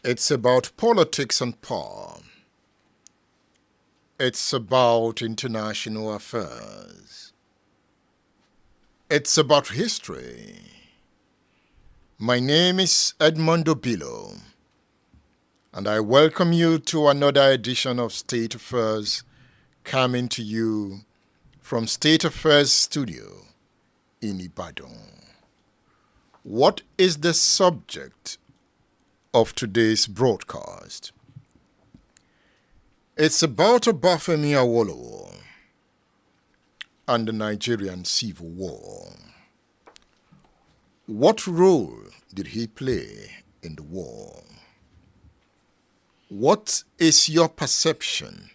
It's about politics and power. It's about international affairs. It's about history. My name is Edmondo Bilo, and I welcome you to another edition of State Affairs, coming to you from State Affairs Studio in Ibadan. What is the subject of today's broadcast? It's about Obafemi Awolowo and the Nigerian Civil War. What role did he play in the war? What is your perception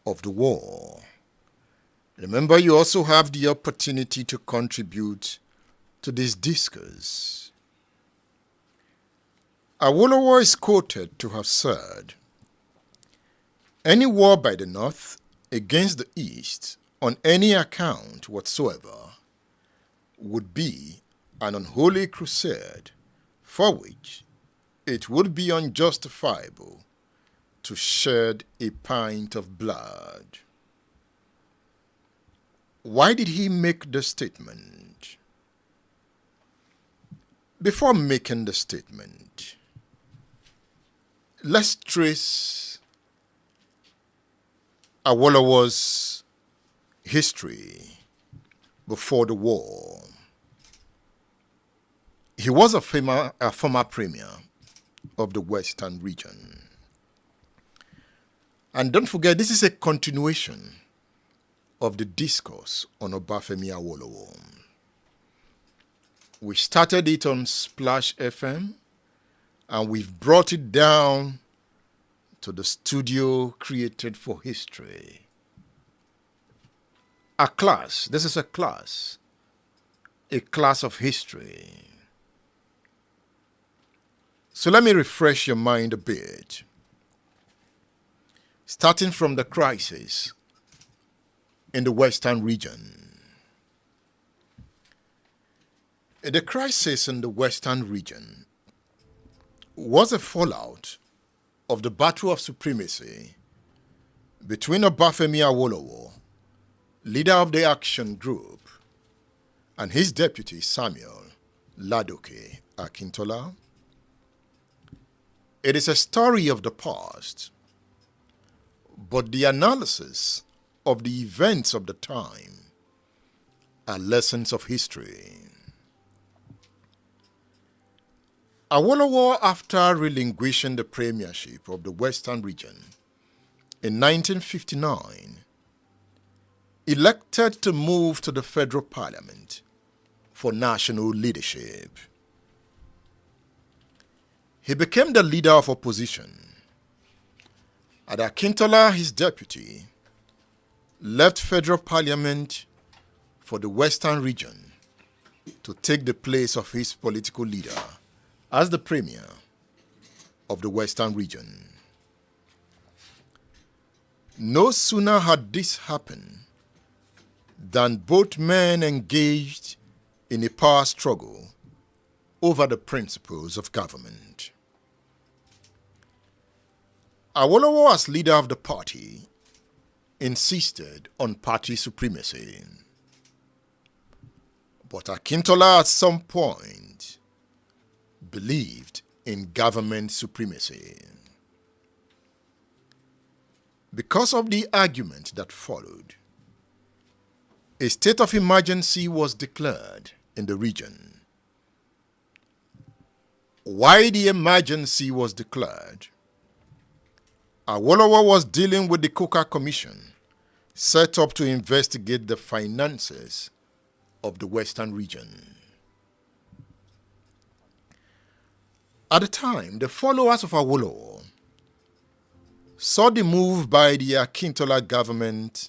of the war? Remember, you also have the opportunity to contribute to this discourse. Awolowo is quoted to have said, "Any war by the North against the East on any account whatsoever would be an unholy crusade for which it would be unjustifiable to shed a pint of blood." Why did he make the statement? Before making the statement, let's trace Awolowo's history before the war. He was a former premier of the Western region. And don't forget, this is a continuation of the discourse on Obafemi Awolowo. We started it on Splash FM, and we've brought it down to the studio created for history. This is a class of history. So let me refresh your mind a bit. Starting from the crisis in the Western region. The crisis in the Western region was a fallout of the battle of supremacy between Obafemi Awolowo, leader of the Action Group, and his deputy Samuel Ladoke Akintola. It is a story of the past, but the analysis of the events of the time are lessons of history. Awolowo, after relinquishing the premiership of the Western region in 1959, elected to move to the federal parliament for national leadership. He became the leader of opposition, and Akintola, his deputy, left federal parliament for the Western region to take the place of his political leader as the premier of the Western region. No sooner had this happened than both men engaged in a power struggle over the principles of government. Awolowo, as leader of the party, insisted on party supremacy. But Akintola at some point believed in government supremacy. Because of the argument that followed, a state of emergency was declared in the region. Why the emergency was declared? Awolowo was dealing with the Coker Commission, set up to investigate the finances of the Western region. At the time, the followers of Awolowo saw the move by the Akintola government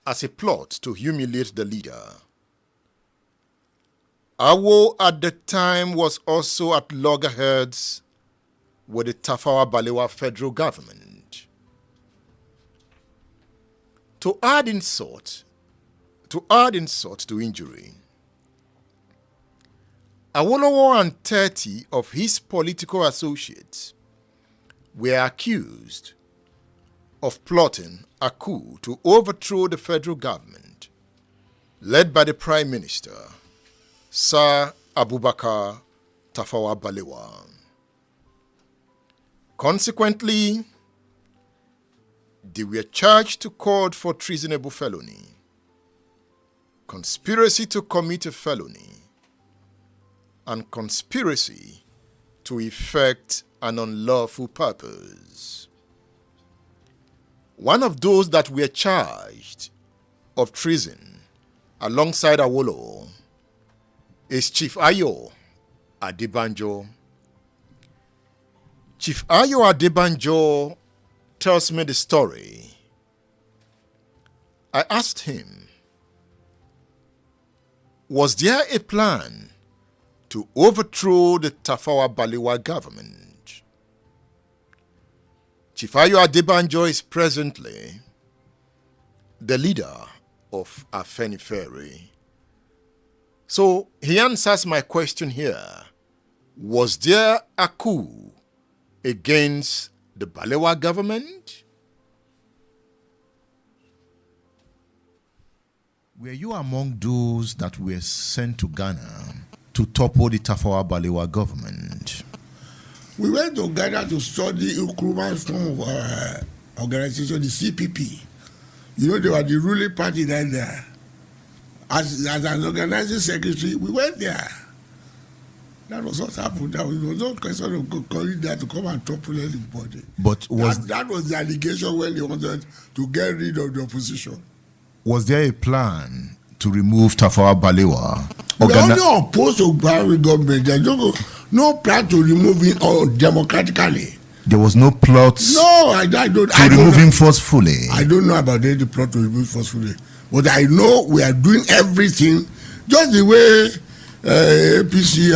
as a plot to humiliate the leader. Awo at the time was also at loggerheads with the Tafawa Balewa federal government. To add insult to injury, Awolowo and 30 of his political associates were accused of plotting a coup to overthrow the federal government led by the Prime Minister, Sir Abubakar Tafawa Balewa. Consequently, they were charged to court for treasonable felony, conspiracy to commit a felony, and conspiracy to effect an unlawful purpose. One of those that were charged of treason alongside Awolowo is Chief Ayo Adebanjo. Chief Ayo Adebanjo tells me the story. I asked him, was there a plan to overthrow the Tafawa Balewa government? Chief Ayo Adebanjo is presently the leader of Afenifere. So he answers my question here. Was there a coup against the Balewa government? Were you among those that were sent to Ghana to topple the Tafawa Balewa government? We went to Ghana to study Nkrumah's form of organization, the CPP. You know, they were the ruling party then there. As an organizing secretary, we went there. That was what happened. There was no question of calling there to come and topple anybody. But that was the allegation when they wanted to get rid of the opposition. Was there a plan to remove Tafawa Balewa? We only opposed to Buhari government. There's no plan to remove him democratically. There was no plot to remove him forcefully. I don't know about any plot to remove him forcefully. But I know we are doing everything just the way APC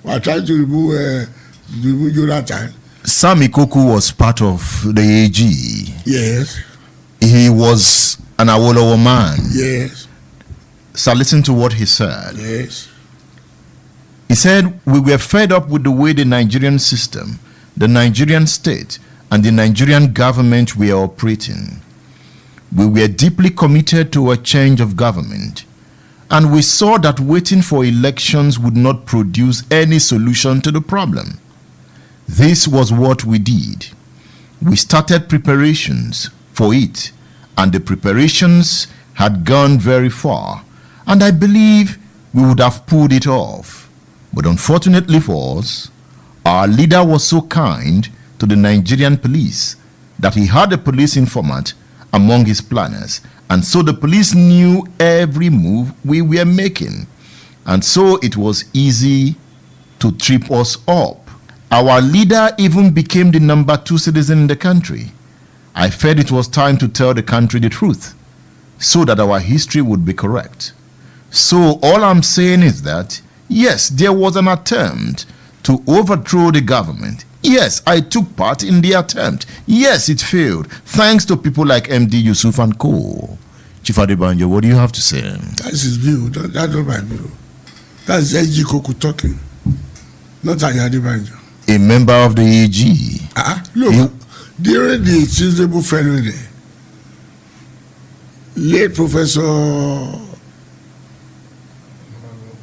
are trying to remove Jonathan. Sam Ikoku was part of the AG. Yes. He was an Awolowo man. Yes. So listen to what he said. Yes. He said, we were fed up with the way the Nigerian system, the Nigerian state, and the Nigerian government were operating. We were deeply committed to a change of government, and we saw that waiting for elections would not produce any solution to the problem. This was what we did. We started preparations for it, and the preparations had gone very far, and I believe we would have pulled it off. But unfortunately for us, our leader was so kind to the Nigerian police that he had a police informant among his planners, and so the police knew every move we were making, and so it was easy to trip us up. Our leader even became the number 2 citizen in the country. I felt it was time to tell the country the truth so that our history would be correct. So all I'm saying is that, yes, there was an attempt to overthrow the government. Yes, I took part in the attempt. Yes, it failed, thanks to people like MD Yusuf and Co. Chief Adebanjo, what do you have to say? That's his view. That's not my view. That's Ojukwu talking, not Adebanjo. A member of the AG. Look, during the treasonable felony, late Professor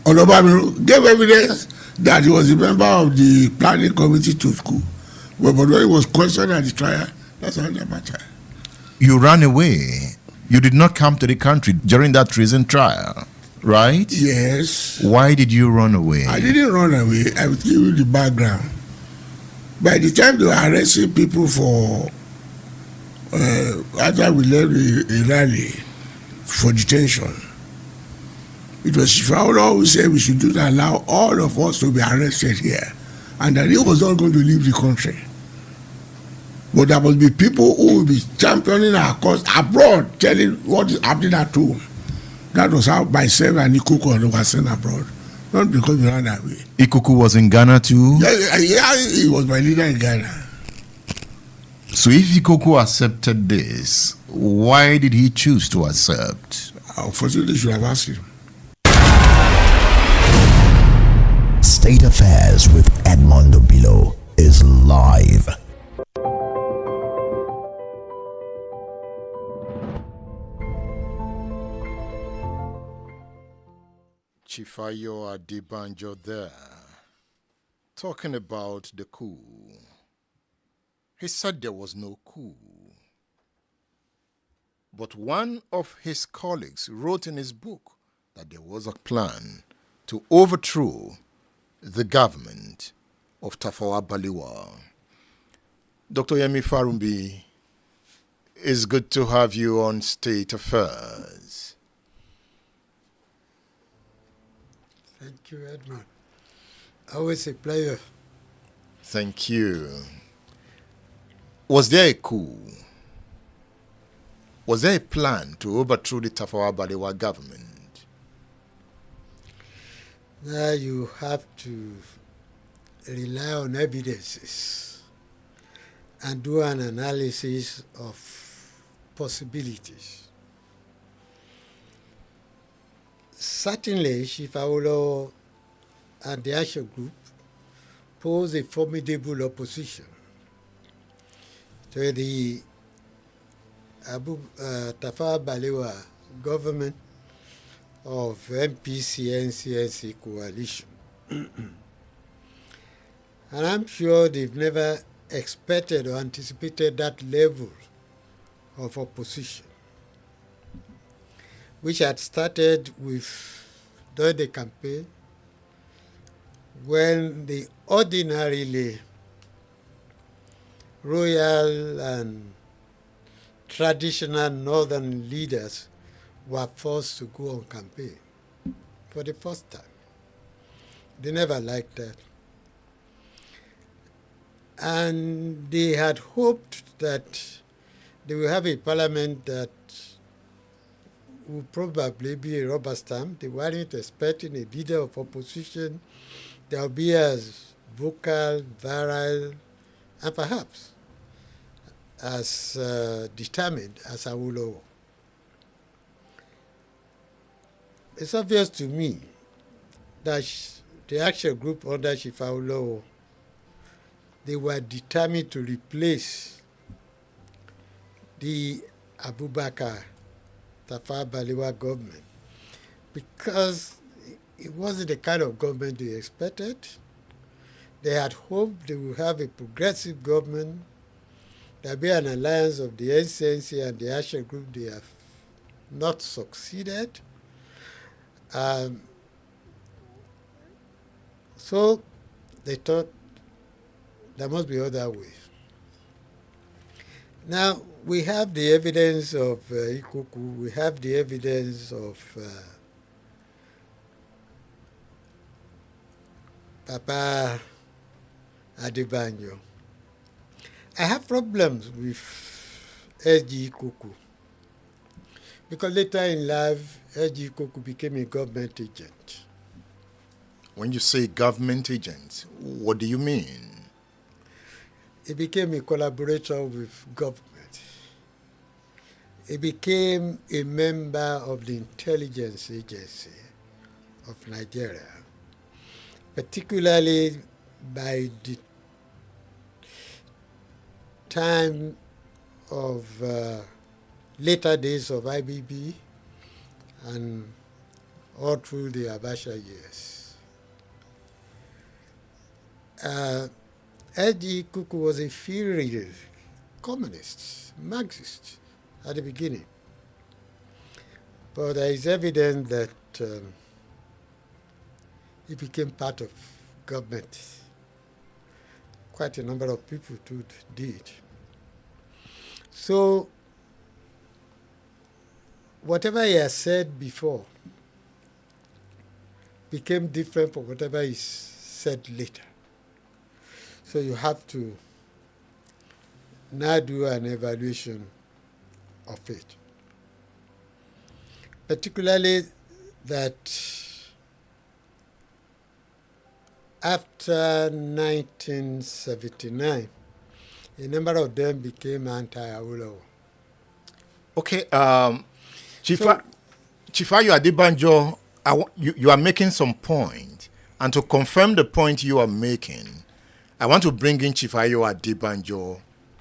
Olobamiru gave evidence that he was a member of the planning committee to school. But when he was questioned at the trial, that's another matter. You ran away. You did not come to the country during that treason trial, right? Yes. Why did you run away? I didn't run away. I will give you the background. By the time they were arresting people for after we left a rally for detention, it was Farounbi who said we should not allow all of us to be arrested here, and that he was not going to leave the country. But there must be people who will be championing our cause abroad, telling what is happening at home. That was how myself and Ikuku were sent abroad. Not because we ran away. Ikuku was in Ghana too? Yeah, he was my leader in Ghana. So if Ikuku accepted this, why did he choose to accept? Unfortunately, you should have asked him. State Affairs with Edmondo Bilo is live. Chifayo Adebanjo there, talking about the coup. He said there was no coup. But one of his colleagues wrote in his book that there was a plan to overthrow the government of Tafawa Balewa. Dr. Yemi Farounbi, it's good to have you on State Affairs. Thank you, Edmund. Always a pleasure. Thank you. Was there a coup? Was there a plan to overthrow the Tafawa Balewa government? Now you have to rely on evidences and do an analysis of possibilities. Certainly, Chief Awolowo and the Action Group pose a formidable opposition to the Tafawa Balewa government of MPC-NCNC coalition. And I'm sure they've never expected or anticipated that level of opposition, which had started with during the campaign when the ordinarily royal and traditional northern leaders were forced to go on campaign for the first time. They never liked that. And they had hoped that they will have a parliament that would probably be a rubber stamp. They weren't expecting a leader of opposition that would be as vocal, virile, and perhaps as determined as Awolowo. It's obvious to me that the action group under Chief Awolowo, they were determined to replace the Abubakar Tafawa Balewa government because it wasn't the kind of government they expected. They had hoped they would have a progressive government. There be an alliance of the NCNC and the Action Group. They have not succeeded. So they thought there must be other ways. Now, we have the evidence of Igbo Coup. We have the evidence of Papa Adebanjo. I have problems with SG Igbo Coup because later in life, SG Igbo Coup became a government agent. When you say government agent, what do you mean? He became a collaborator with government. He became a member of the intelligence agency of Nigeria, particularly by the time of later days of IBB and all through the Abacha years. Eddie Kuku was a furious communist, Marxist at the beginning. But there is evidence that he became part of government. Quite a number of people too did. So, whatever he has said before became different from whatever he said later. So you have to now do an evaluation of it. Particularly that after 1979, a number of them became anti-Awolowo. Okay, Chifayo Adebanjo, you are making some point, And to confirm the point you are making, I want to bring in Chief Ayo Adebanjo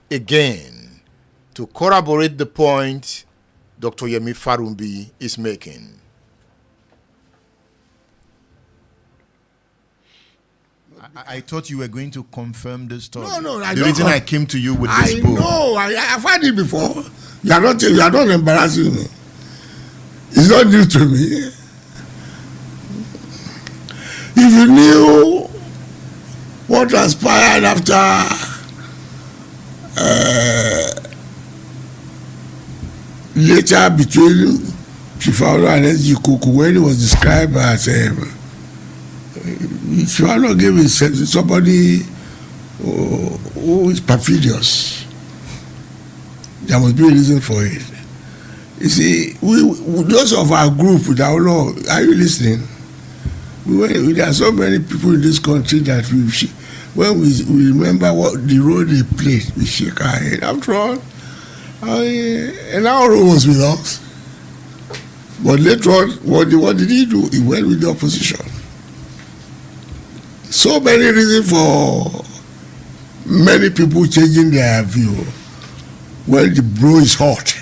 again to corroborate the point Dr. Yemi Farounbi is making. I thought you were going to confirm the story. No, the reason I came to you with this book. I've had it before. You are not embarrassing me. It's not new to me. If you knew what transpired after later between Chief Awolowo and Ojukwu, when it was described as Chief Awolowo gave somebody who is perfidious, there must be a reason for it. You see, those of our group with Awolowo, are you listening? There are so many people in this country that when we remember what the role they played, we shake our head. After all, and Awolowo was with us. But later on, what did he do? He went with the opposition. So many reasons for many people changing their view when the blow is hot.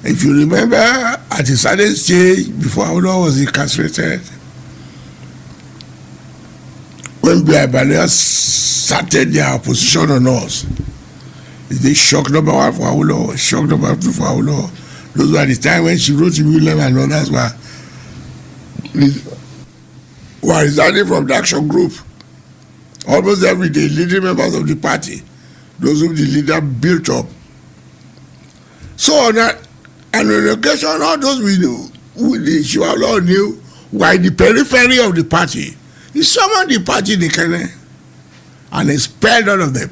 If you remember, at a certain stage, before Awolowo was incarcerated, when Biafran started their opposition on us, they shock number one for Awolowo, shock number two for Awolowo. Those were the time when she wrote to William and others were resigning from the action group. Almost every day, leading members of the party, those whom the leader built up. So on that, and on occasion, all those we knew, Chief Awolowo knew, were in the periphery of the party. He summoned the party, the Kenya, and expelled all of them.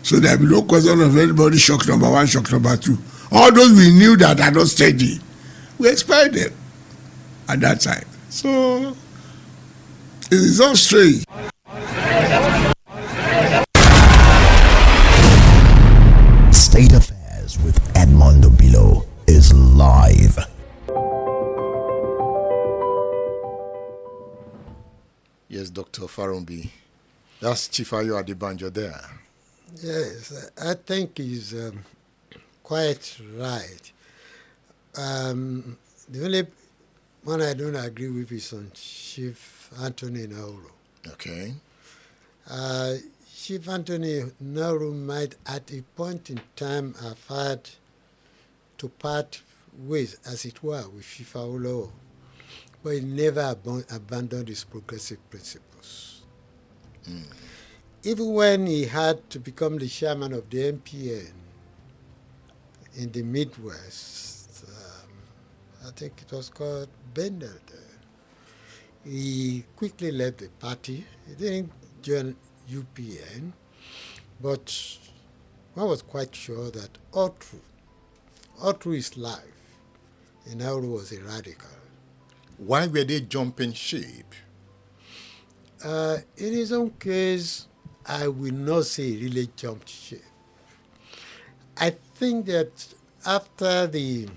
So there will be no question of anybody shock number one, shock number two. All those we knew that are not steady, we expelled them at that time. So it is not strange. State Affairs with Edmondo Bilo is live. Yes, Dr. Farounbi. That's Chief Ayo Adebanjo there. Yes, I think he's quite right. The only one I don't agree with is on Chief Anthony Nauru. Okay. Chief Anthony Nauru might at a point in time have had to part ways, as it were, with Chief Awolowo, but he never abandoned his progressive principles. Even when he had to become the chairman of the MPN in the Midwest, I think it was called Bendel, he quickly left the party. He didn't join UPN, but one was quite sure that all through his life, Nauru was a radical. Why were they jumping ship? In his own case, I will not say he really jumped ship. I think that after the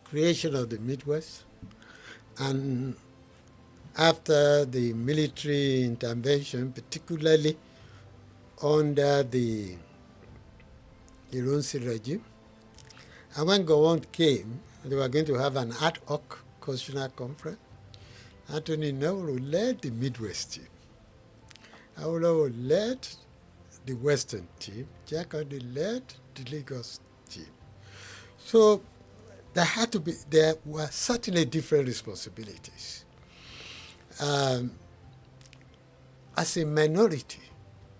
creation of the Midwest and after the military intervention, particularly under the Ironsi regime, and when Gowon came, they were going to have an ad hoc constitutional conference. Anthony Nauru led the Midwest team. Awolowo led the Western team. Jakande led the Lagos team. So there were certainly different responsibilities. As a minority,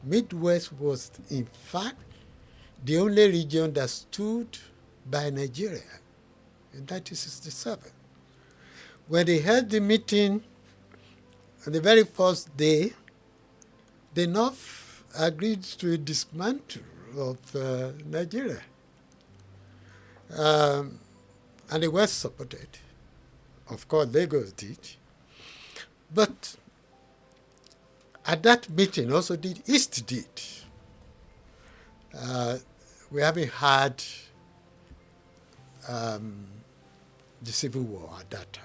Midwest was in fact the only region that stood by Nigeria in 1967. When they held the meeting on the very first day, the North agreed to a dismantle of Nigeria. And the West supported. Of course, Lagos did. But at that meeting also the East did. We haven't had the Civil War at that time.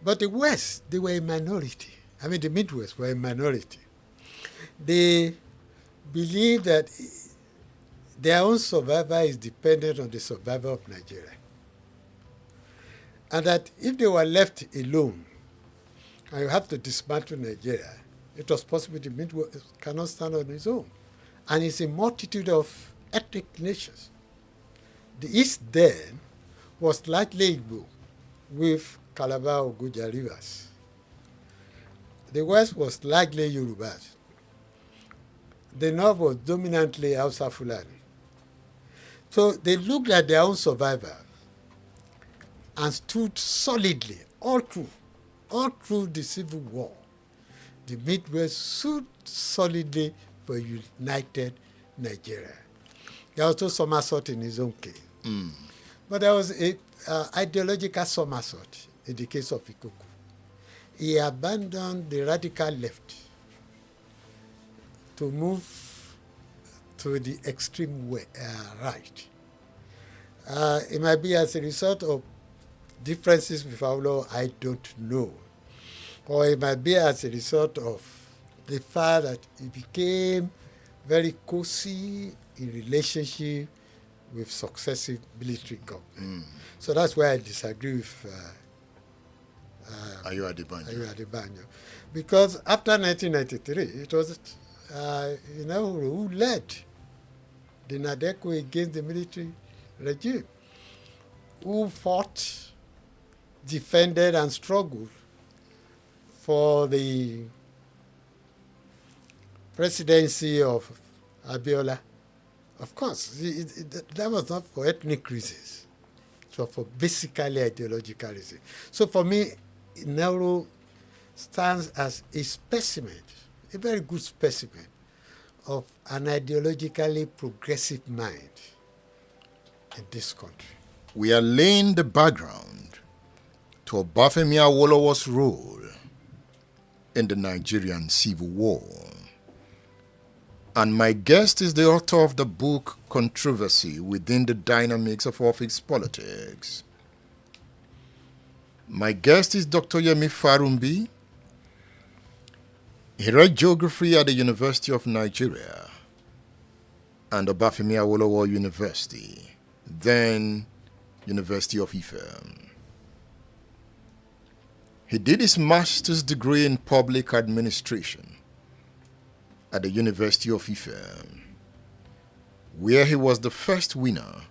But the West, they were a minority. I mean, the Midwest were a minority. They believed that their own survival is dependent on the survival of Nigeria. And that if they were left alone, and you have to dismantle Nigeria, it was possible the Midwest cannot stand on its own. And it's a multitude of ethnic nations. The East then was largely Igbo with Calabar or Ogoja rivers. The West was largely Yoruba. The North was dominantly Hausa Fulani. So they looked at their own survival and stood solidly all through the Civil War. The Midwest stood solidly for a united Nigeria. There was also somersault in his own case. But there was a ideological somersault in the case of Igbo Coup. He abandoned the radical left to move to the extreme right. It might be as a result of differences with Awolowo, I don't know. Or it might be as a result of the fact that he became very cozy in relationship with successive military government. So that's why I disagree with Ayo Adebanjo. Because after 1993, it was who led the Nadeko against the military regime, who fought, defended, and struggled for the presidency of Abiola. Of course, that was not for ethnic reasons. It was for basically ideological reasons. So for me, Nehru stands as a specimen, a very good specimen of an ideologically progressive mind in this country. We are laying the background to Obafemi Awolowo's role in the Nigerian Civil War. And my guest is the author of the book Controversy Within the Dynamics of Office Politics. My guest is Dr. Yemi Farounbi. He read geography at the University of Nigeria and Obafemi Awolowo University, then University of Ife. He did his master's degree in public administration at the University of Ife, where he was the first winner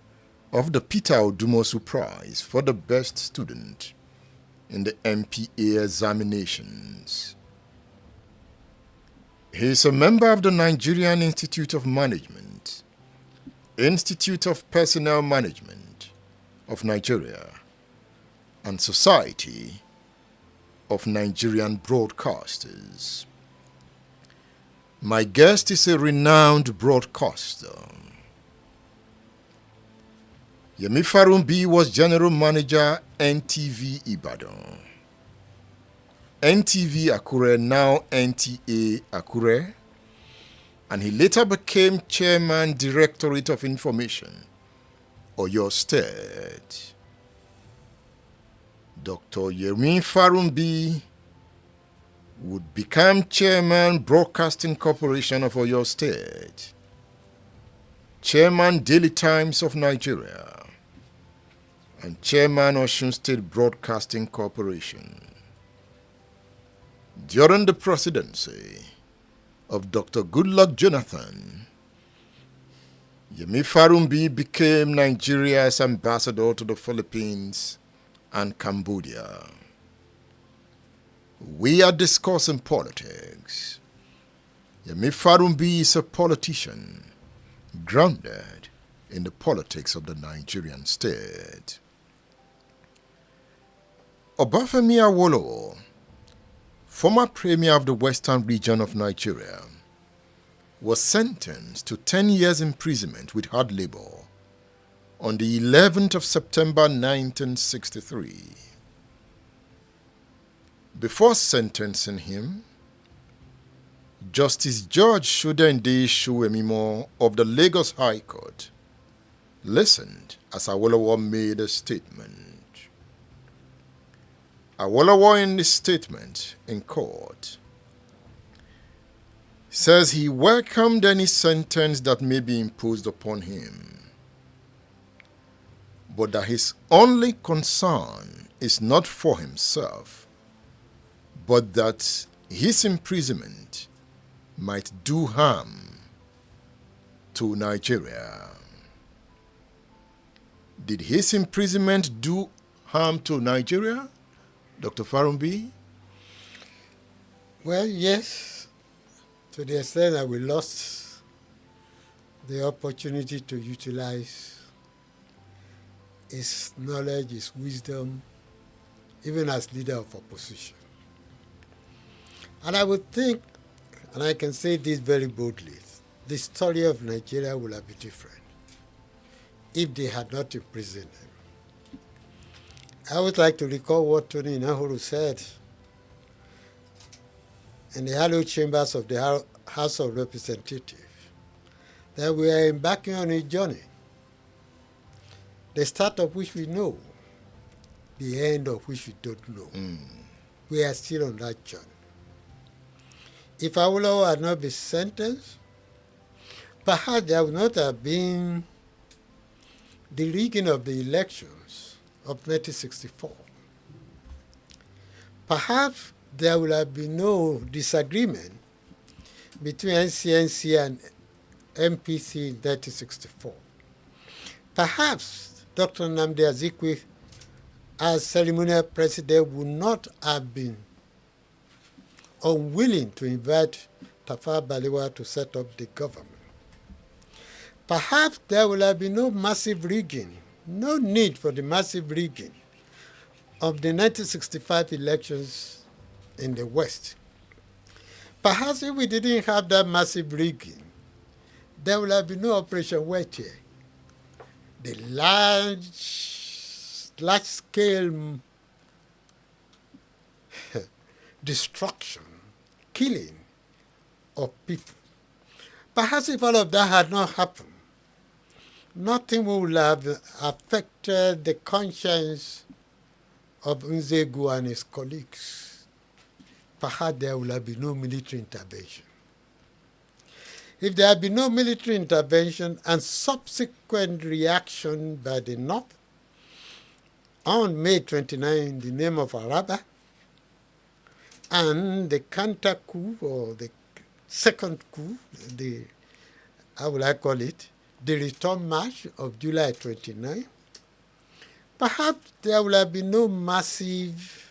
of the Peter Odumosu Prize for the best student in the MPA examinations. He is a member of the Nigerian Institute of Management, Institute of Personnel Management of Nigeria, and Society of Nigerian Broadcasters. My guest is a renowned broadcaster. Yemi Farounbi was General Manager, NTV Ibadan. NTV Akure, now NTA Akure, and he later became Chairman, Directorate of Information, Oyo State. Dr. Yemi Farounbi would become Chairman, Broadcasting Corporation of Oyo State, Chairman, Daily Times of Nigeria, and Chairman, Osun State Broadcasting Corporation. During the presidency of Dr. Goodluck Jonathan, Yemi Farounbi became Nigeria's ambassador to the Philippines and Cambodia. We are discussing politics. Yemi Farounbi is a politician grounded in the politics of the Nigerian state. Obafemi Awolowo, former premier of the western region of Nigeria, was sentenced to 10 years imprisonment with hard labor on the 11th of September 1963. Before sentencing him, Justice George Shudende Shuemimo of the Lagos High Court listened as Awolowo made a statement. Awolowo, in his statement in court, says he welcomed any sentence that may be imposed upon him, but that his only concern is not for himself, but that his imprisonment might do harm to Nigeria. Did his imprisonment do harm to Nigeria, Dr. Farounbi? Well, yes, to the extent that we lost the opportunity to utilize his knowledge, his wisdom, even as leader of opposition. And I would think, and I can say this very boldly, the story of Nigeria would have been different if they had not imprisoned him. I would like to recall what Tony Nahuru said in the hallowed chambers of the House of Representatives, that we are embarking on a journey, the start of which we know, the end of which we don't know. We are still on that journey. If Awolowo had not been sentenced, perhaps there would not have been the rigging of the elections of 1964. Perhaps there would have been no disagreement between NCNC and MPC in 1964. Perhaps Dr. Nnamdi Azikiwe, as ceremonial president, would not have been unwilling to invite Tafawa Balewa to set up the government. Perhaps there will have been no massive rigging, no need for the massive rigging of the 1965 elections in the West. Perhaps if we didn't have that massive rigging, there will have been no Operation Wettier. The large-scale destruction, killing of people. Perhaps if all of that had not happened, nothing would have affected the conscience of Nzegu and his colleagues. Perhaps there would have been no military intervention. If there had been no military intervention and subsequent reaction by the North on May 29 in the name of Araba, and the counter coup, or the second coup, how will I call it, the return march of July 29, perhaps there will have been no massive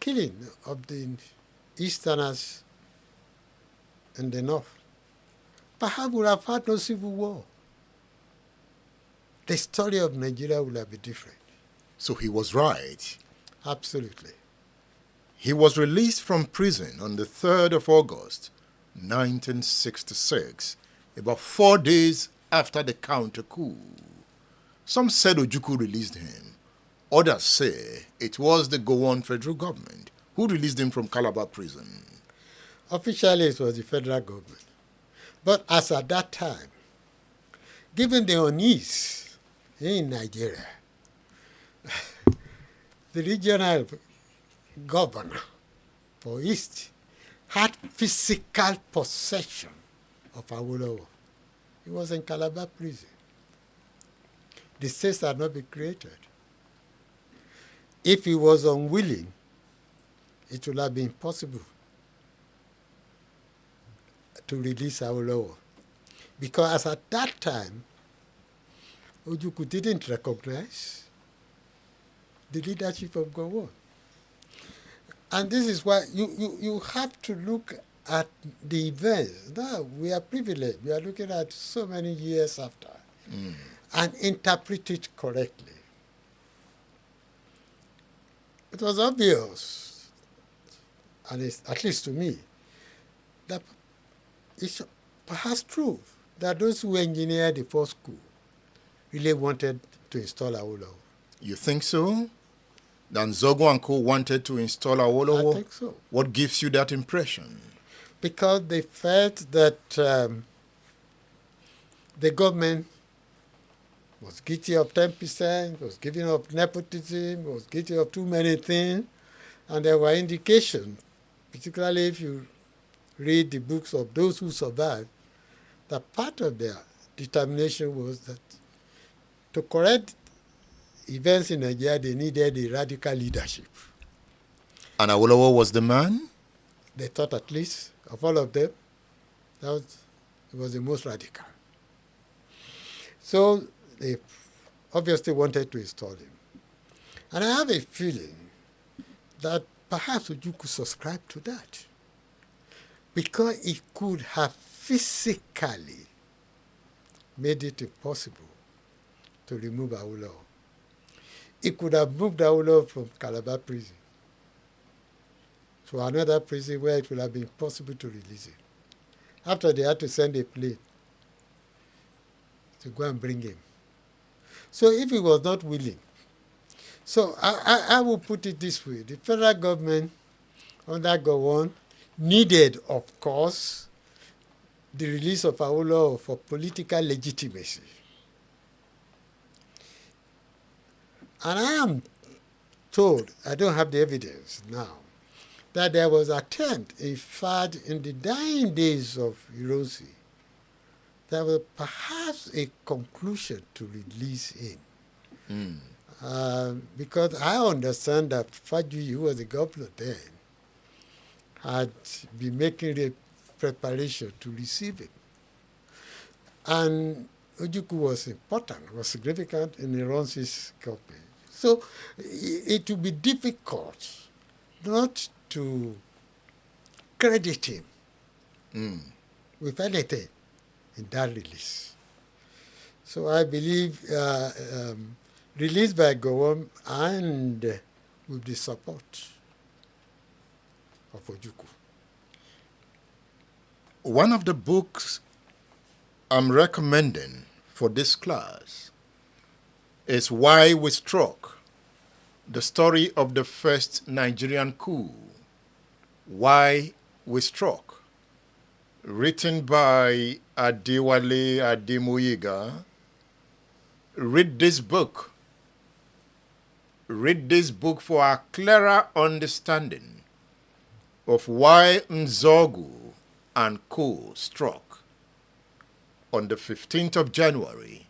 killing of the Easterners in the North. Perhaps we would have had no civil war. The story of Nigeria would have been different. So he was right. Absolutely. He was released from prison on the 3rd of August, 1966, about 4 days after the counter coup. Some said Ojukwu released him. Others say it was the Gowon federal government who released him from Calabar prison. Officially, it was the federal government. But as at that time, given the unease in Nigeria, the regional governor for East had physical possession of Awolowo. He was in Calabar prison. The states had not been created. If he was unwilling, it would have been possible to release Awolowo. Because as at that time, Ojukwu didn't recognize the leadership of Gowon. And this is why you have to look at the events. Now, we are privileged. We are looking at so many years after and interpret it correctly. It was obvious, and it's, at least to me, that it's perhaps true that those who engineered the first coup really wanted to install Awolowo. You think so? That Zogo and Co. wanted to install Awolowo? I think so. What gives you that impression? Because they felt that the government was guilty of 10%, was guilty of nepotism, was guilty of too many things, And there were indications, particularly if you read the books of those who survived, that part of their determination was that to correct events in Nigeria, they needed a radical leadership. And Awolowo was the man? They thought, at least, of all of them, he was the most radical. So they obviously wanted to install him. And I have a feeling that perhaps Ojukwu subscribed to that, because he could have physically made it impossible to remove Awolowo. He could have moved Awolowo from Calabar prison to another prison where it would have been possible to release him. After they had to send a plane to go and bring him. So if he was not willing, so I will put it this way: the federal government under Gowon needed, of course, the release of Awolowo for political legitimacy. And I am told, I don't have the evidence now, that there was an attempt, in fact, in the dying days of Hiroshi, there was perhaps a conclusion to release him. Because I understand that Fajuyi, who was the governor then, had been making a preparation to receive him. And Ojukwu was important, was significant in Ironsi's government. So it would be difficult not to credit him with anything in that release. So I believe released by Gowon and with the support of Ojukwu. One of the books I'm recommending for this class is Why We Struck, the story of the first Nigerian coup. Why We Struck, written by Adewale Ademoyiga. Read this book. Read this book for a clearer understanding of why Nzogu and Co. struck on the 15th of January,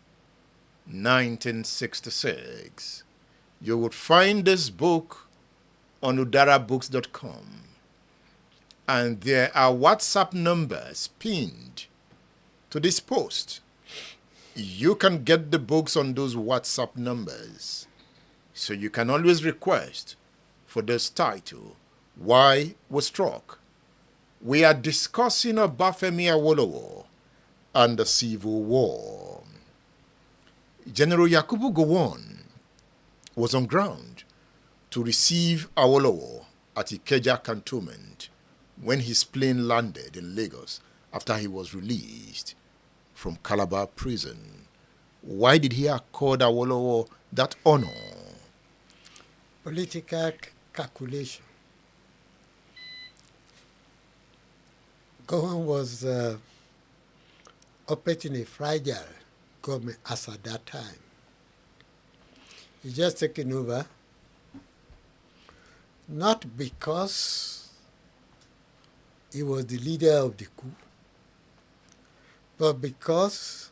1966. You would find this book on udarabooks.com. And there are WhatsApp numbers pinned to this post. You can get the books on those WhatsApp numbers. So you can always request for this title, Why We Struck. We are discussing Obafemi Awolowo and the Civil War. General Yakubu Gowon was on ground to receive Awolowo at Ikeja Cantonment when his plane landed in Lagos after he was released from Calabar prison. Why did he accord Awolowo that honor? Political calculation. Gowon was operating a fragile government as at that time. He just taken over, not because he was the leader of the coup, but because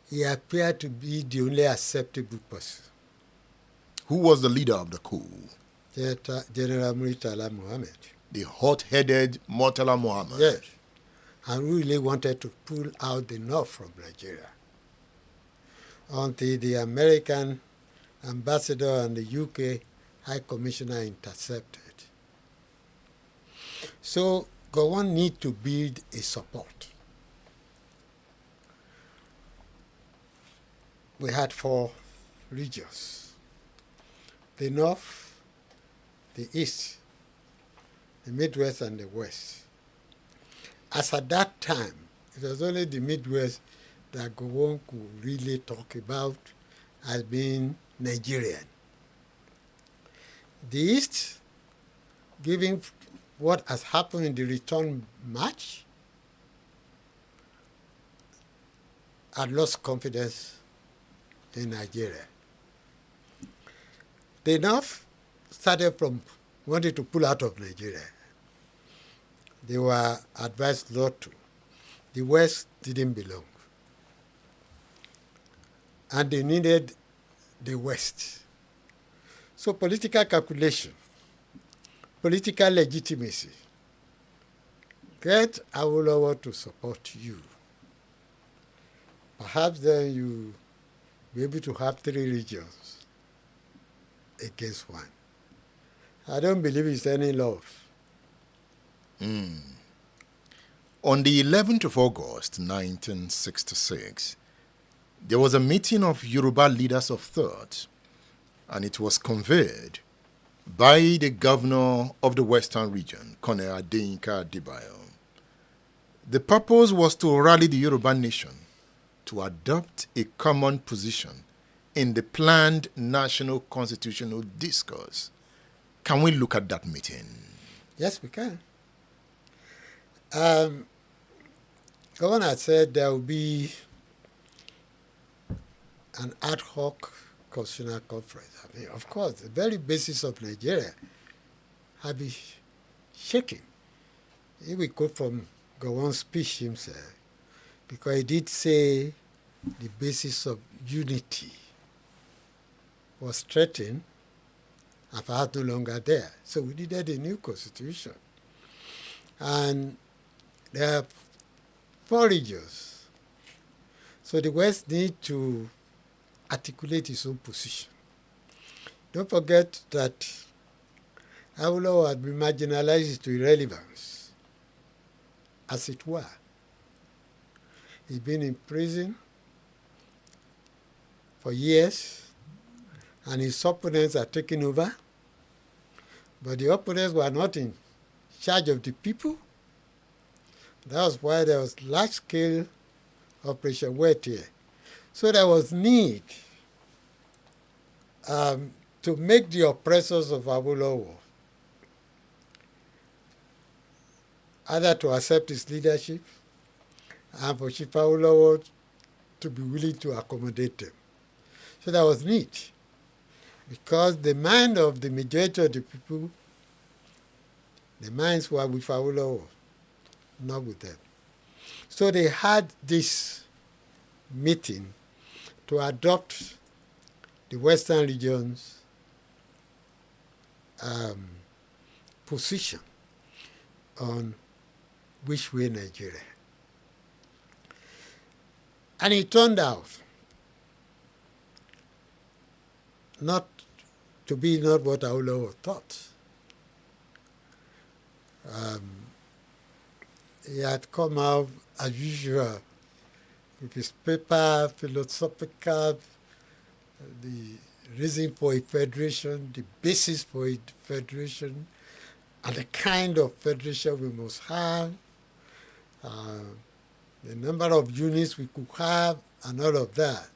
he appeared to be the only acceptable person. Who was the leader of the coup? General Murtala Mohammed. The hot-headed Murtala Mohammed. Yes. And really wanted to pull out the North from Nigeria until the American ambassador and the UK High Commissioner intercepted. So Gowon need to build a support. We had 4 regions: the North, the East, the Midwest, and the West. As at that time, it was only the Midwest that Gowon could really talk about as being Nigerian. The East, given what has happened in the return match, had lost confidence in Nigeria. The North started from wanted to pull out of Nigeria. They were advised not to. The West didn't belong. And they needed the West. So political calculation, political legitimacy, get Awolowo to support you. Perhaps then you be able to have 3 regions against 1. I don't believe it's any love. On the 11th of August, 1966, there was a meeting of Yoruba leaders of thought, and it was convened by the governor of the Western region, Colonel Adeyinka Adebayo. The purpose was to rally the Yoruba nation to adopt a common position in the planned national constitutional discourse. Can we look at that meeting? Yes, we can. Governor said there will be an ad hoc constitutional conference. I mean, of course, the very basis of Nigeria had been shaken. If we quote from Gowon's speech himself, because he did say the basis of unity was threatened and perhaps no longer there. So we needed a new constitution. And there are 4 regions. So the West need to articulate its own position. Don't forget that Awolowo had been marginalized to irrelevance, as it were. He's been in prison for years, and his opponents are taking over. But the opponents were not in charge of the people. That was why there was large-scale Operation Wet here. So there was need to make the oppressors of Awolowo either to accept his leadership and for Chief Awolowo to be willing to accommodate them. So there was need, because the mind of the majority of the people, the minds were with Awolowo, not with them. So they had this meeting to adopt the Western region's position on which way Nigeria. And it turned out not to be not what Awolowo thought. He had come out as usual with his paper, philosophical, the reason for a federation, the basis for a federation, and the kind of federation we must have, the number of units we could have, and all of that.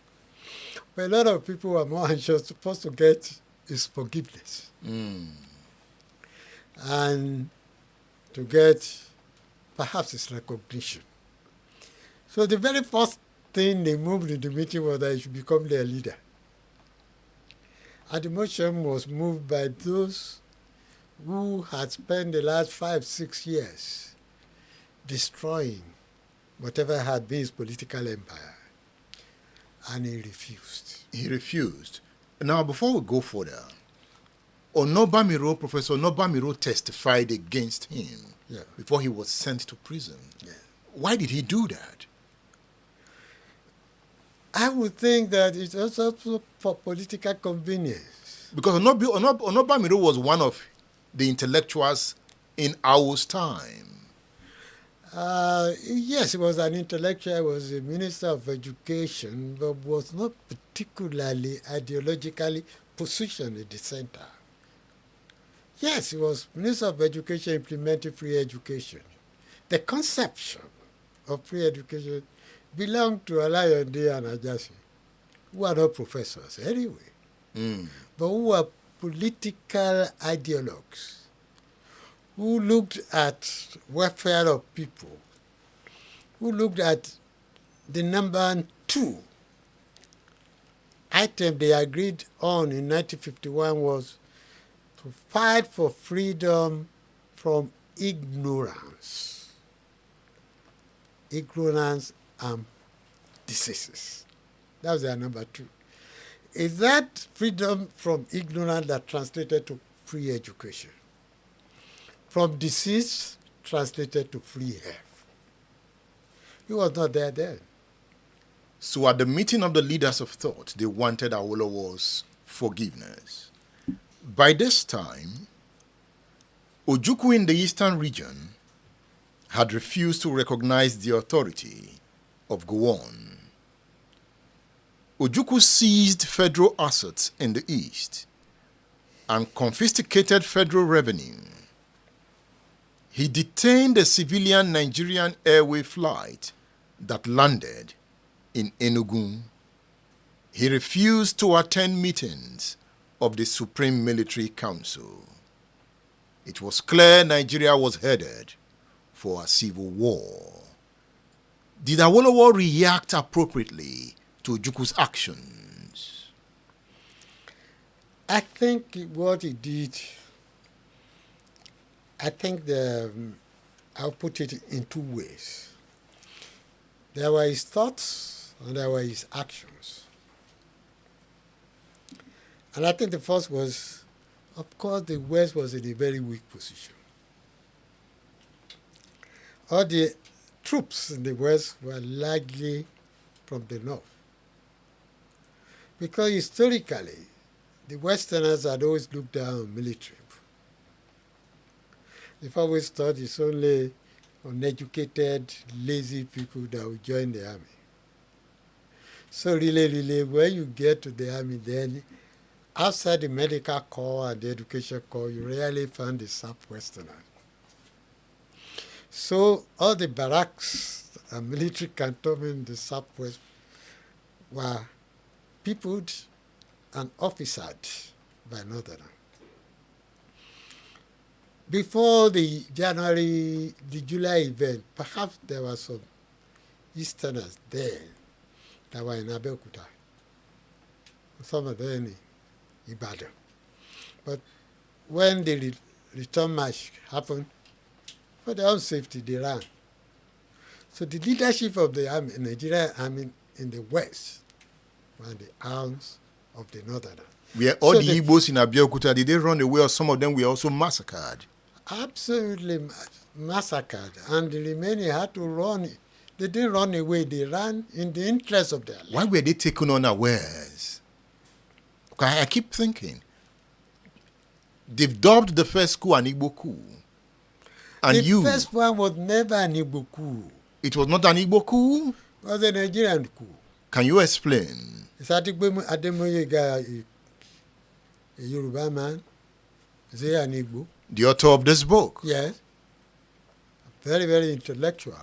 But a lot of people were more anxious supposed to get his forgiveness. And to get perhaps his recognition. So the very first thing they moved in the meeting was that he should become their leader. And the motion was moved by those who had spent the last 5-6 years destroying whatever had been his political empire. And he refused. He refused. Now, before we go further, Professor Onobamiro testified against him before he was sent to prison. Yeah. Why did he do that? I would think that it's also for political convenience. Because Onobamiro was one of the intellectuals in Awo's time. Yes, he was an intellectual, he was a minister of education, but was not particularly ideologically positioned at the center. Yes, he was minister of education implementing free education. The conception of free education belonged to Alayonde and Ajasi, who are not professors anyway, but who were political ideologues, who looked at welfare of people, who looked at the number 2 item they agreed on in 1951 was to to fight for freedom from ignorance. Ignorance and diseases. That was their number 2. Is that freedom from ignorance that translated to free education? From disease translated to free health? He was not there then. So at the meeting of the leaders of thought, they wanted Awolowo's forgiveness. By this time, Ojukwu in the eastern region had refused to recognize the authority of Gowon. Ojukwu seized federal assets in the east and confiscated federal revenue. He detained a civilian Nigerian airway flight that landed in Enugu. He refused to attend meetings of the Supreme Military Council. It was clear Nigeria was headed for a civil war. Did Awolowo react appropriately to Ojukwu's actions? I think what he did, I'll put it in 2 ways. There were his thoughts and there were his actions. And I think the first was, of course, the West was in a very weak position. All the troops in the West were largely from the North. Because historically, the Westerners had always looked down on military. They've always thought it's only uneducated, lazy people that will join the army. So really, when you get to the army, then outside the medical corps and the education corps, you rarely find the Southwesterners. So all the barracks and military cantonment in the Southwest were peopled and officered by Northerners. Before the July event, perhaps there were some Easterners there that were in Abeokuta. Some of them in Ibadan. But when the return march happened, for their own safety, they ran. So the leadership of the army, Nigerian army in the West, were the arms of the Northerners. Were all the Igbos in Abeokuta, did they run away, or some of them were also massacred? Absolutely massacred, and the remaining had to run. They didn't run away, they ran in the interest of their life. Why were they taken unawares? I keep thinking, they've dubbed the first coup an Igbo coup. And the first one was never an Igbo coup. It was not an Igbo coup? It was a Nigerian coup. Can you explain? It's Ademoye guy, a Yoruba man. Is he an Igbo? The author of this book? Yes. Very, very intellectual.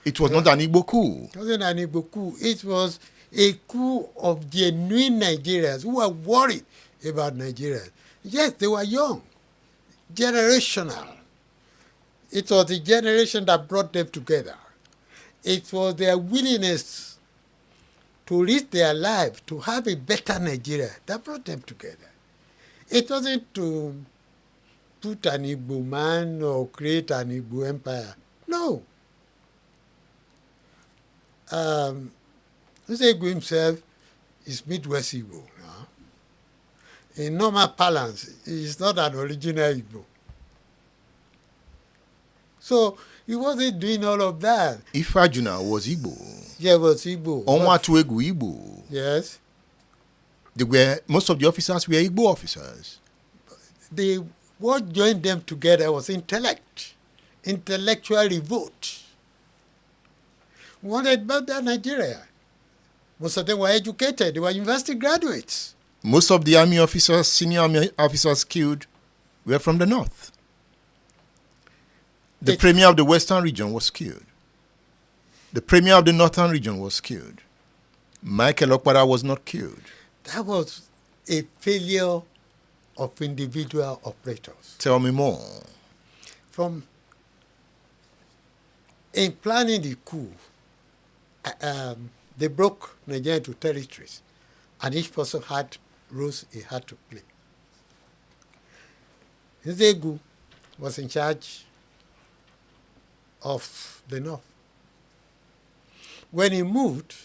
It was not an Igbo coup? It wasn't an Igbo coup. It was a coup of genuine Nigerians who were worried about Nigerians. Yes, they were young, generational. It was the generation that brought them together. It was their willingness to risk their life, to have a better Nigeria that brought them together. It wasn't to put an Igbo man or create an Igbo empire. No. Igbo himself is Midwest Igbo. No? In normal parlance, he is not an original Igbo. So he wasn't doing all of that. Ifajuna was Igbo. Yeah, was Igbo. Onwatuegu Igbo. Yes. Most of the officers were Igbo officers. What joined them together was intellect, intellectual revolt. We wanted better Nigeria. Most of them were educated. They were university graduates. Most of the army officers, senior army officers killed were from the north. The premier of the western region was killed. The premier of the northern region was killed. Michael Okpara was not killed. That was a failure of individual operators. Tell me more. In planning the coup, they broke Nigeria into territories, and each person had roles he had to play. Nzegu was in charge of the north. When he moved,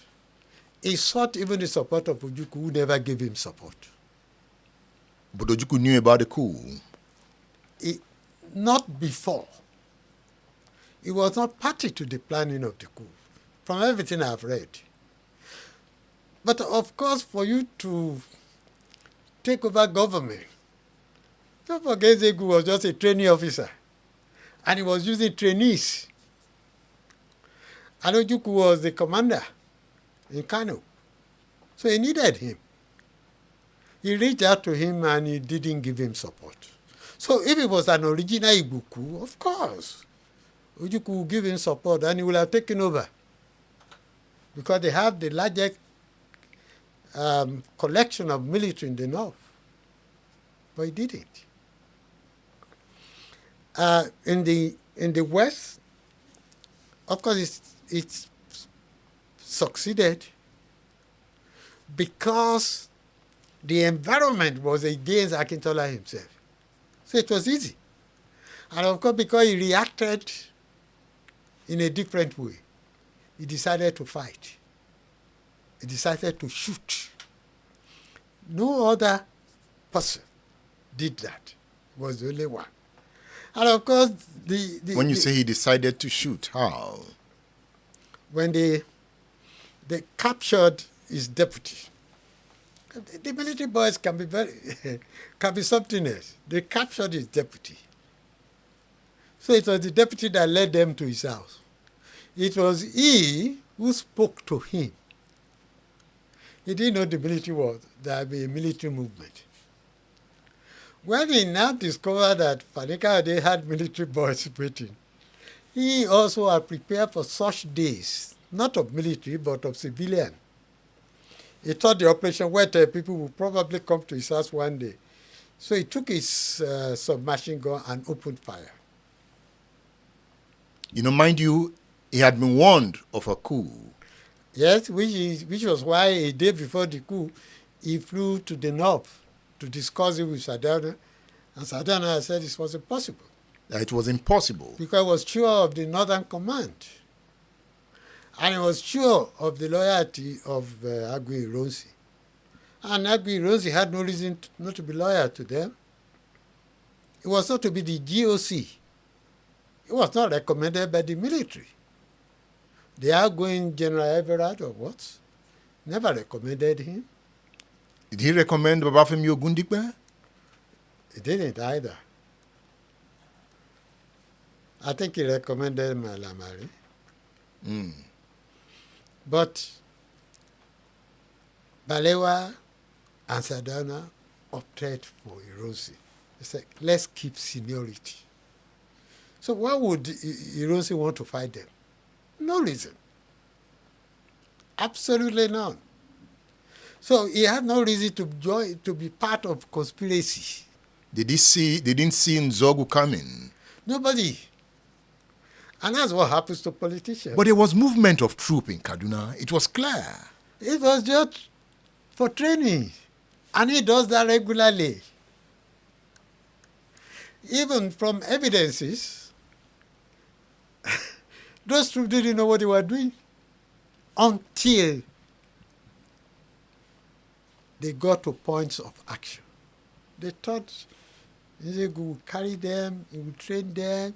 he sought even the support of Ojukwu, who never gave him support. But Ojukwu knew about the coup. Not before. He was not party to the planning of the coup, from everything I've read. But of course, for you to take over government, don't forget Nzegu was just a trainee officer, and he was using trainees. And Ojukwu was the commander in Kano. So he needed him. He reached out to him and he didn't give him support. So if it was an original Igbo coup, of course, Ojukwu would give him support and he would have taken over. Because they have the largest collection of military in the north. But he didn't. In the west, of course, it succeeded because the environment was against Akintola himself. So it was easy. And of course, because he reacted in a different way, he decided to fight. He decided to shoot. No other person did that. He was the only one. And of course, when you say he decided to shoot, how? When they captured his deputy. The military boys can be something else. They captured his deputy. So it was the deputy that led them to his house. It was he who spoke to him. He didn't know the military was. There would be a military movement. When he now discovered that Fanika had military boys waiting, he also had prepared for such days, not of military, but of civilian. He thought the operation where people would probably come to his house one day. So he took his submachine gun and opened fire. You know, mind you, he had been warned of a coup. Yes, which was why a day before the coup, he flew to the north to discuss it with Sardauna. And Sardauna said it was impossible. It was impossible. Because he was sure of the Northern Command. And he was sure of the loyalty of Agui Ironsi. And Agui Ironsi had no reason not to be loyal to them. It was not to be the GOC. It was not recommended by the military. The outgoing General Everard or what? Never recommended him. Did he recommend Babafemi Ogundipe? He didn't either. I think he recommended Malamari. But Balewa and Sardauna opted for Ironsi. They said, let's keep seniority. So why would Ironsi want to fight them? No reason. Absolutely none. So he had no reason to be part of conspiracy. They didn't see Nzogu coming. Nobody. And that's what happens to politicians. But there was movement of troops in Kaduna. It was clear. It was just for training. And he does that regularly. Even from evidences, those troops didn't know what they were doing until they got to points of action. They thought Nzegu would carry them, he would train them,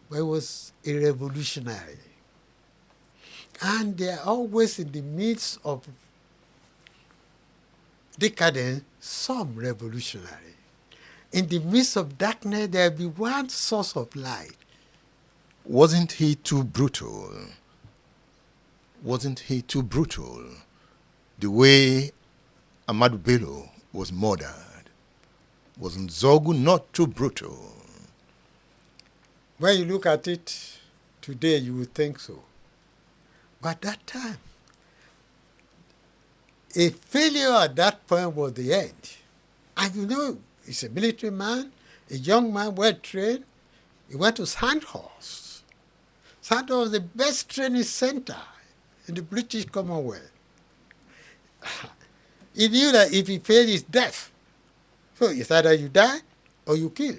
but he was a revolutionary. And they are always in the midst of decadence, some revolutionary. In the midst of darkness, there will be one source of light. Wasn't he too brutal? Wasn't he too brutal? The way Ahmadu Bello was murdered. Wasn't Zogu not too brutal? When you look at it today, you would think so. But at that time, a failure at that point was the end. And you know, he's a military man, a young man, well trained. He went to Sandhurst. Sandhurst was the best training center in the British Commonwealth. He knew that if he failed, he's death. So it's either you die or you kill.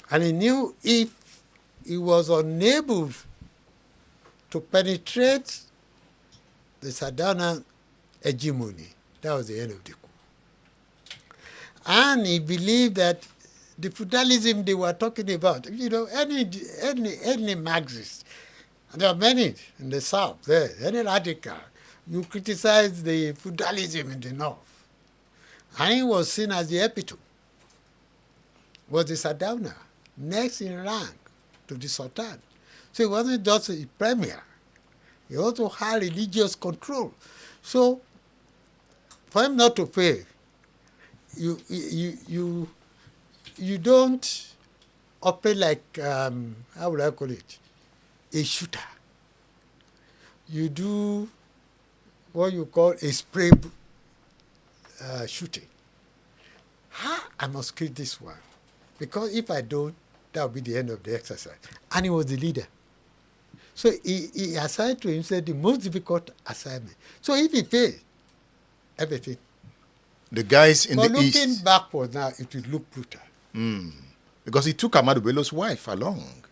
And he knew if he was unable to penetrate the Sardauna hegemony, that was the end of the coup. And he believed that the feudalism they were talking about, any Marxist, and there are many in the South there, any radical, you criticize the feudalism in the North. And he was seen as the epitome, was the Sardauna, next in rank to the Sultan. So he wasn't just a premier, he also had religious control. So for him not to pay, you don't operate like, how would I call it, a shooter. You do what you call a spray shooting. I must kill this one, because if I don't, that will be the end of the exercise. And he was the leader. So he assigned to himself the most difficult assignment. So if he failed, everything. The guys in But the east. looking backward now, it will look brutal. Because he took Ahmadu Bello's wife along.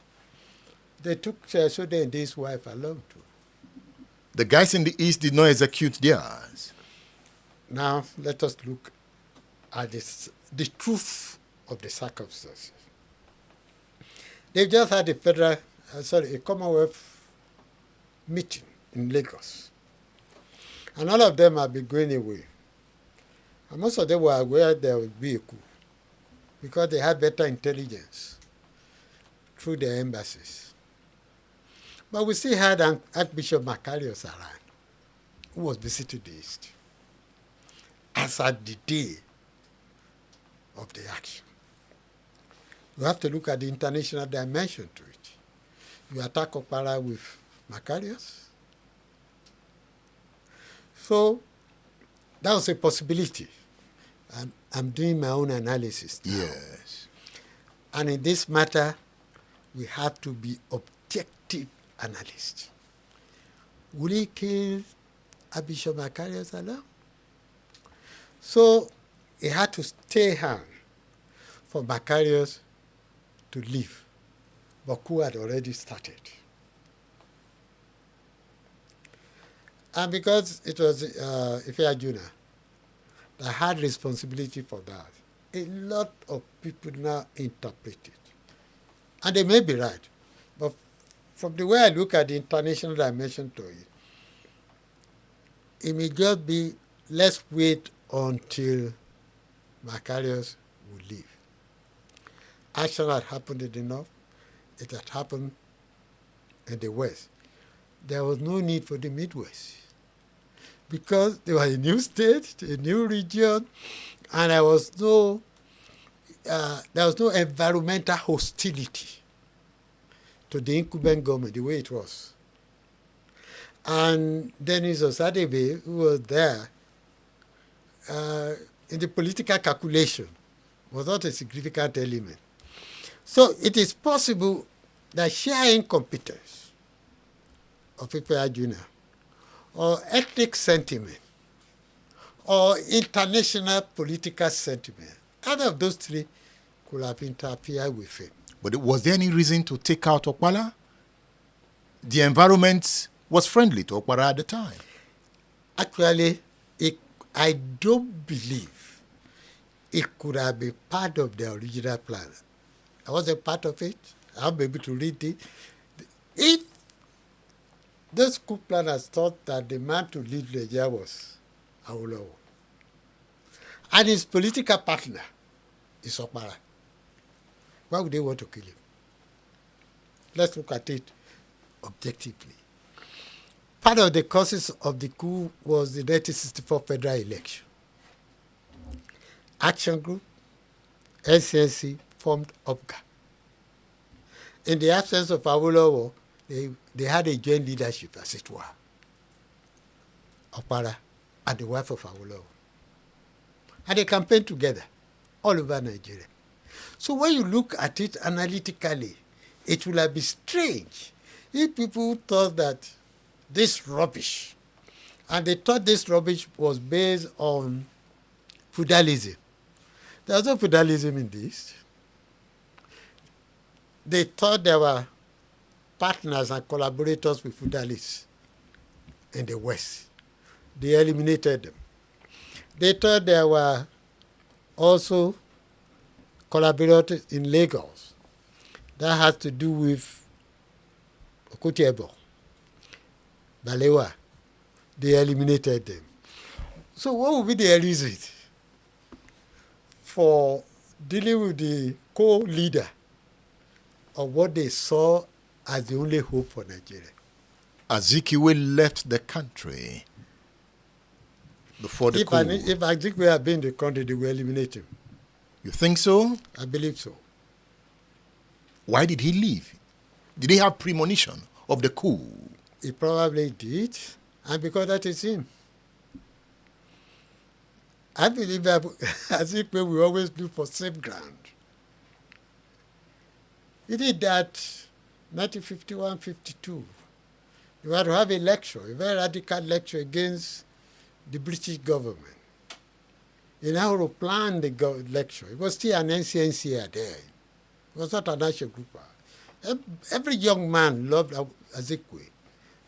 They took Soden's wife along too. The guys in the east did not execute theirs. Now let us look at the truth of the circumstances. They've just had a Commonwealth meeting in Lagos. And all of them have been going away. And most of them were aware there would be a coup, because they had better intelligence through their embassies. But we still had Archbishop Macarius around, who was visiting the East, as at the day of the action. You have to look at the international dimension to it. You attack Okpara with Macarius. So that was a possibility. I'm doing my own analysis now. Yes. And in this matter, we have to be objective analysts. Will he kill Archbishop Macarius alone? So he had to stay home for Macarius to leave. But coup had already started. And because it was Ifeanyi that had responsibility for that, a lot of people now interpret it. And they may be right. But from the way I look at the international dimension to it, it may just be, let's wait until Macarius will leave. Action had happened in the North. It had happened in the West. There was no need for the Midwest, because there was a new state, a new region, and there was no environmental hostility to the incumbent government the way it was. And Dennis Osadebe, who was there, in the political calculation, was not a significant element. So it is possible that sheer incompetence of Ifeanyi or ethnic sentiment or international political sentiment, either of those three could have interfered with him. But was there any reason to take out Okpara? The environment was friendly to Okpara at the time. Actually, I don't believe it could have been part of the original plan. I wasn't part of it. I'm able to read it. If those coup planners thought that the man to lead Nigeria was Awolowo, and his political partner is Okpara, why would they want to kill him? Let's look at it objectively. Part of the causes of the coup was the 1964 federal election. Action Group, SNC formed OPGA. In the absence of Awolowo, they had a joint leadership, as it were. Okpara and the wife of Awolowo. And they campaigned together all over Nigeria. So when you look at it analytically, it will have been strange if people thought that this rubbish, and they thought this rubbish was based on feudalism. There was no feudalism in this. They thought they were partners and collaborators with feudalists in the West. They eliminated them. They thought they were also collaborators in Lagos. That has to do with Okutiebo, Balewa. They eliminated them. So what would be the reason for dealing with the co-leader of what they saw as the only hope for Nigeria? Azikiwe left the country before the coup. If Azikiwe had been in the country, they will eliminate him. You think so? I believe so. Why did he leave? Did he have premonition of the coup? He probably did, and because that is him. I believe that Azikiwe will always look for safe ground. He did that 1951-52. You had to have a lecture, a very radical lecture against the British government. He now to plan the lecture. It was still an NCNCA there. It was not a national group. Every young man loved Azikiwe.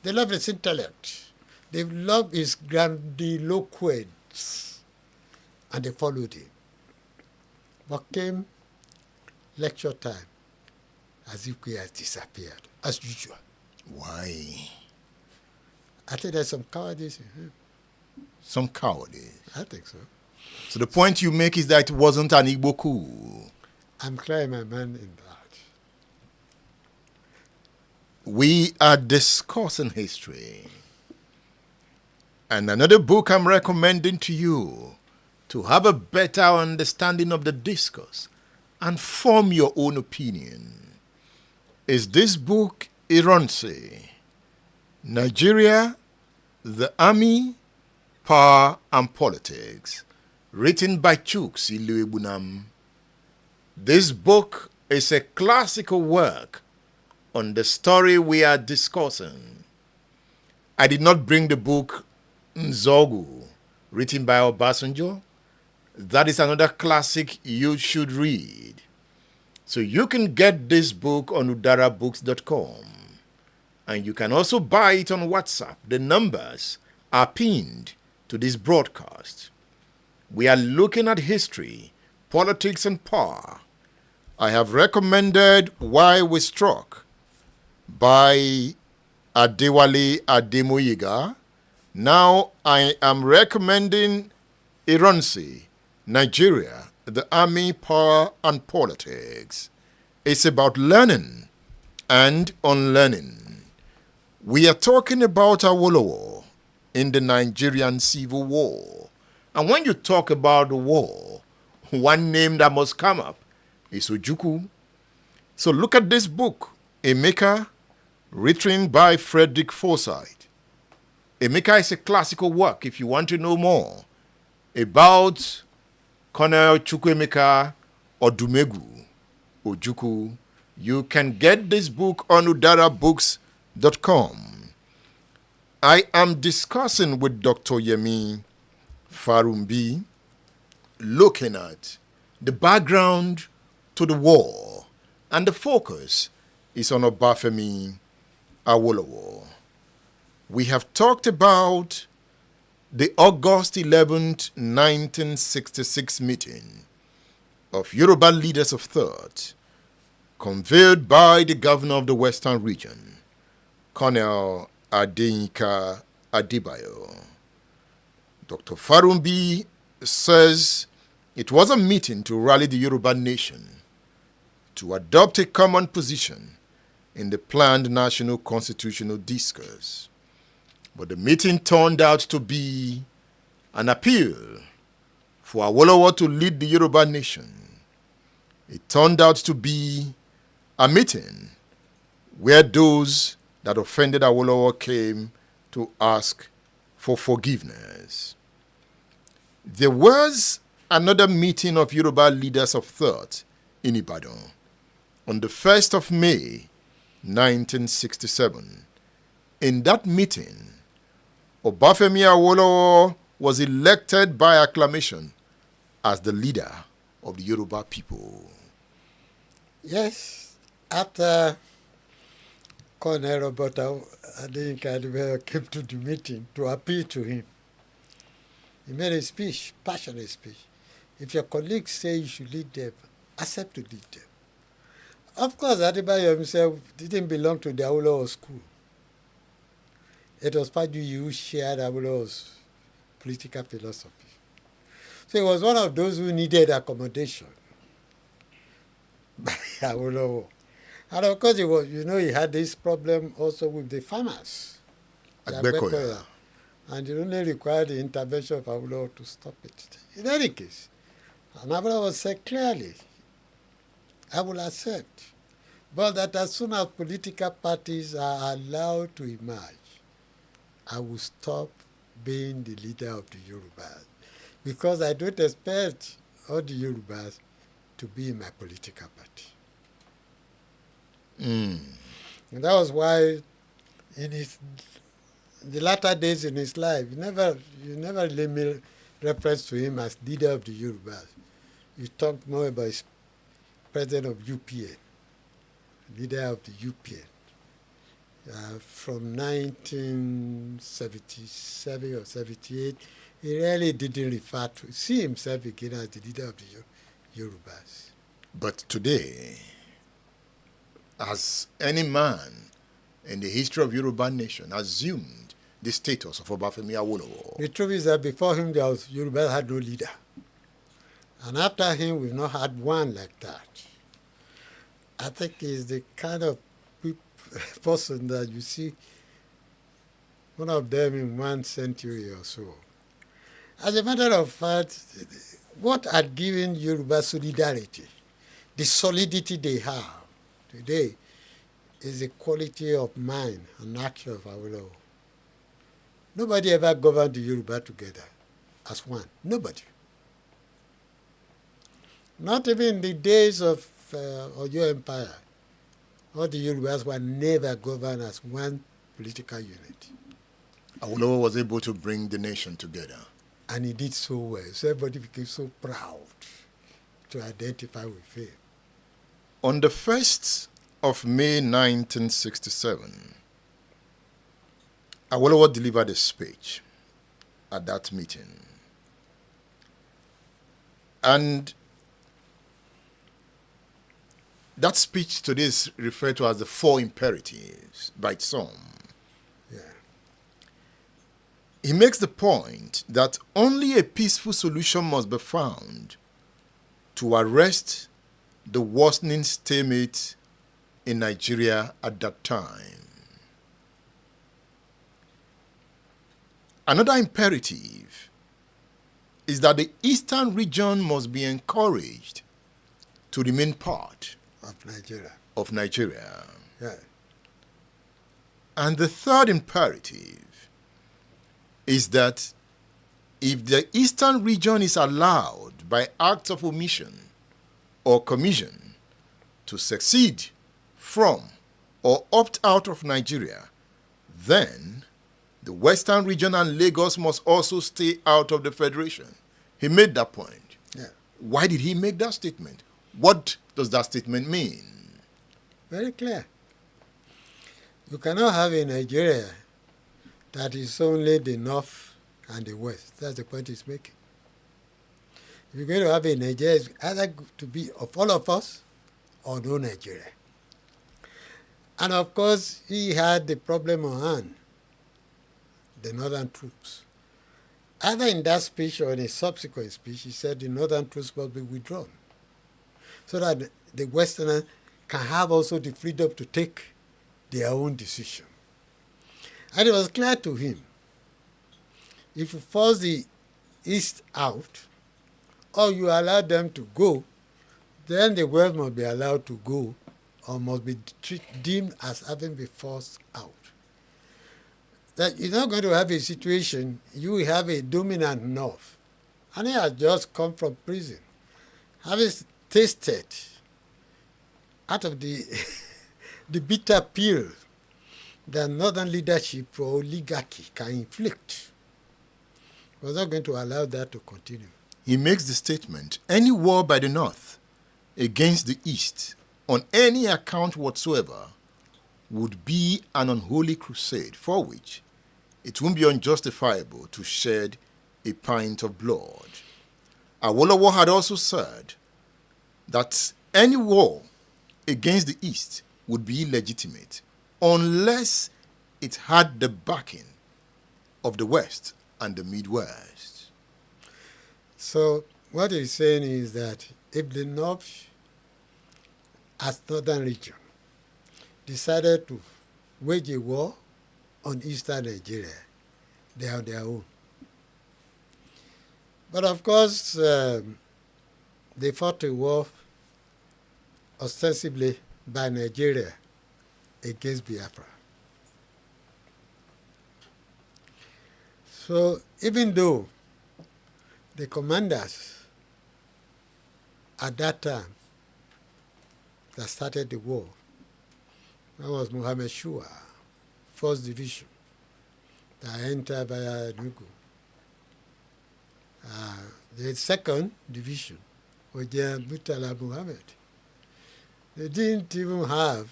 They loved his intellect. They loved his grandiloquence. And they followed him. But came lecture time. Azikiwe has disappeared, as usual. Why? I think there's some cowardice in him. Some cowardice. I think so. So the point you make is that it wasn't an Igbo coup. I'm clear my man in that. We are discussing history. And another book I'm recommending to you to have a better understanding of the discourse and form your own opinion is this book, Ironsi, Nigeria, the Army, Power and Politics, written by Chuks Iluebunam. This book is a classical work on the story we are discussing. I did not bring the book Nzogu, written by Obasanjo. That is another classic you should read. So you can get this book on udarabooks.com. And you can also buy it on WhatsApp. The numbers are pinned to this broadcast. We are looking at history, politics, and power. I have recommended Why We Struck by Adewale Ademoyiga. Now I am recommending Ironsi, Nigeria, the Army, Power, and Politics. It's about learning and unlearning. We are talking about Awolowo in the Nigerian Civil War. And when you talk about the war, one name that must come up is Ojukwu. So look at this book, Emeka, written by Frederick Forsyth. Emeka is a classical work if you want to know more about Colonel Chukwuemeka Odumegwu Ojukwu. You can get this book on udarabooks.com. I am discussing with Dr. Yemi Farounbi, looking at the background to the war, and the focus is on Obafemi Awolowo. We have talked about the August 11th, 1966 meeting of Yoruba leaders of thought, convened by the governor of the Western region, Colonel Adeyinka Adebayo. Dr. Farounbi says it was a meeting to rally the Yoruba nation to adopt a common position in the planned national constitutional discourse. But the meeting turned out to be an appeal for Awolowo to lead the Yoruba nation. It turned out to be a meeting where those that offended Awolowo came to ask for forgiveness. There was another meeting of Yoruba leaders of thought in Ibadan on the 1st of May, 1967. In that meeting, Obafemi Awolowo was elected by acclamation as the leader of the Yoruba people. Yes, After Colonel Robert Adeyinka came to the meeting to appeal to him, he made a speech, passionate speech. If your colleagues say you should lead them, accept to lead them. Of course, Adebayo himself didn't belong to the Awolowo school. It was Farounbi who shared Awolowo's political philosophy. So he was one of those who needed accommodation by Awolowo. And of course, he had this problem also with the farmers. the Agbekoya. And it only required the intervention of Awolowo to stop it. In any case, and Awolowo said clearly, I will accept, but that as soon as political parties are allowed to emerge, I will stop being the leader of the Yorubas, because I don't expect all the Yorubas to be in my political party. And that was why in the latter days in his life, you never really made reference to him as leader of the Yorubas. You talked more about his president of UPN, leader of the UPN. From 1977 or 78, he really didn't see himself again as the leader of the Yorubas. But today, has any man in the history of Yoruba nation assumed the status of Obafemi Awolowo? The truth is that before him, Yoruba had no leader. And after him, we've not had one like that. I think he's the kind of person that you see one of them in 1 century or so. As a matter of fact, what had given Yoruba solidarity, the solidity they have today, is the quality of mind and action of Awolowo. Nobody ever governed the Yoruba together as one. Nobody. Not even in the days of Oyo Empire. All the Yorubas were never governed as one political unit. Awolowo was able to bring the nation together. And he did so well. So everybody became so proud to identify with him. On the 1st of May 1967, Awolowo delivered a speech at that meeting. And that speech today is referred to as the 4 imperatives by some. Yeah. He makes the point that only a peaceful solution must be found to arrest the worsening stalemate in Nigeria at that time. Another imperative is that the eastern region must be encouraged to remain part of Nigeria. Yeah. And the third imperative is that if the eastern region is allowed by acts of omission or commission to secede from or opt out of Nigeria, then the western region and Lagos must also stay out of the federation. He made that point. Yeah. Why did he make that statement? What does that statement mean? Very clear. You cannot have a Nigeria that is only the north and the west. That's the point he's making. If you're going to have a Nigeria, it's either to be of all of us or no Nigeria. And of course, he had the problem on hand, the northern troops. Either in that speech or in a subsequent speech, he said the northern troops must be withdrawn, so that the Westerners can have also the freedom to take their own decision. And it was clear to him, if you force the East out, or you allow them to go, then the West must be allowed to go, or must be deemed as having been forced out. That you're not going to have a situation, you will have a dominant North, and he has just come from prison, having tasted out of the the bitter pill that northern leadership or oligarchy can inflict. We're not going to allow that to continue. He makes the statement, any war by the North against the East on any account whatsoever would be an unholy crusade for which it won't be unjustifiable to shed a pint of blood. Awolowo had also said that any war against the East would be illegitimate unless it had the backing of the West and the Midwest. So what he's saying is that if the North, as northern region, decided to wage a war on eastern Nigeria, they are on their own. But of course, they fought a war ostensibly by Nigeria against Biafra. So even though the commanders at that time that started the war, that was Mohammed Shua, 1st Division, that entered via Enugu. The 2nd Division was General Murtala Muhammad. They didn't even have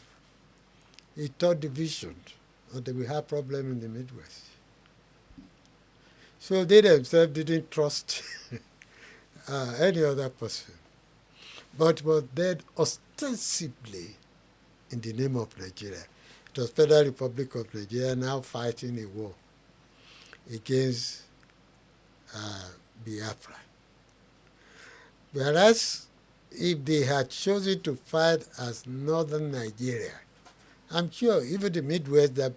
a 3rd Division until we had problem in the Midwest. So they themselves didn't trust any other person, but was then ostensibly in the name of Nigeria. It was Federal Republic of Nigeria now fighting a war against Biafra. Whereas if they had chosen to fight as northern Nigeria, I'm sure even the Midwest that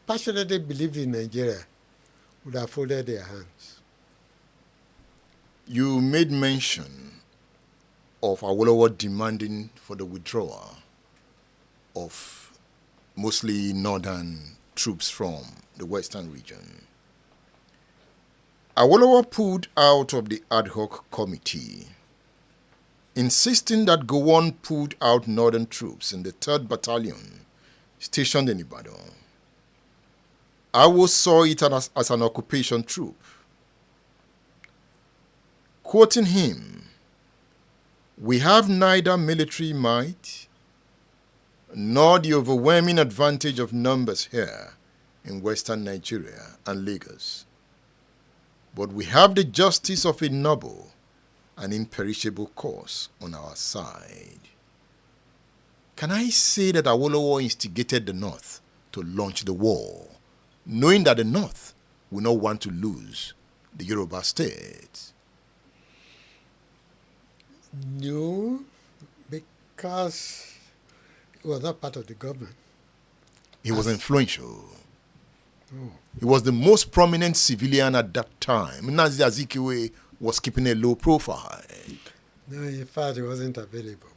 passionately believed in Nigeria would have folded their hands. You made mention of Awolowo demanding for the withdrawal of mostly northern troops from the western region. Awolowo pulled out of the ad hoc committee, insisting that Gowon pulled out northern troops in the 3rd Battalion stationed in Ibadan. Awo saw it as an occupation troop. Quoting him, "We have neither military might nor the overwhelming advantage of numbers here in western Nigeria and Lagos, but we have the justice of a noble and imperishable cause on our side." Can I say that Awolowo instigated the North to launch the war, knowing that the North will not want to lose the Yoruba state? No, because he was not part of the government. He was influential. He was the most prominent civilian at that time. Nnazi Azikiwe was keeping a low profile. No, in fact, he wasn't available.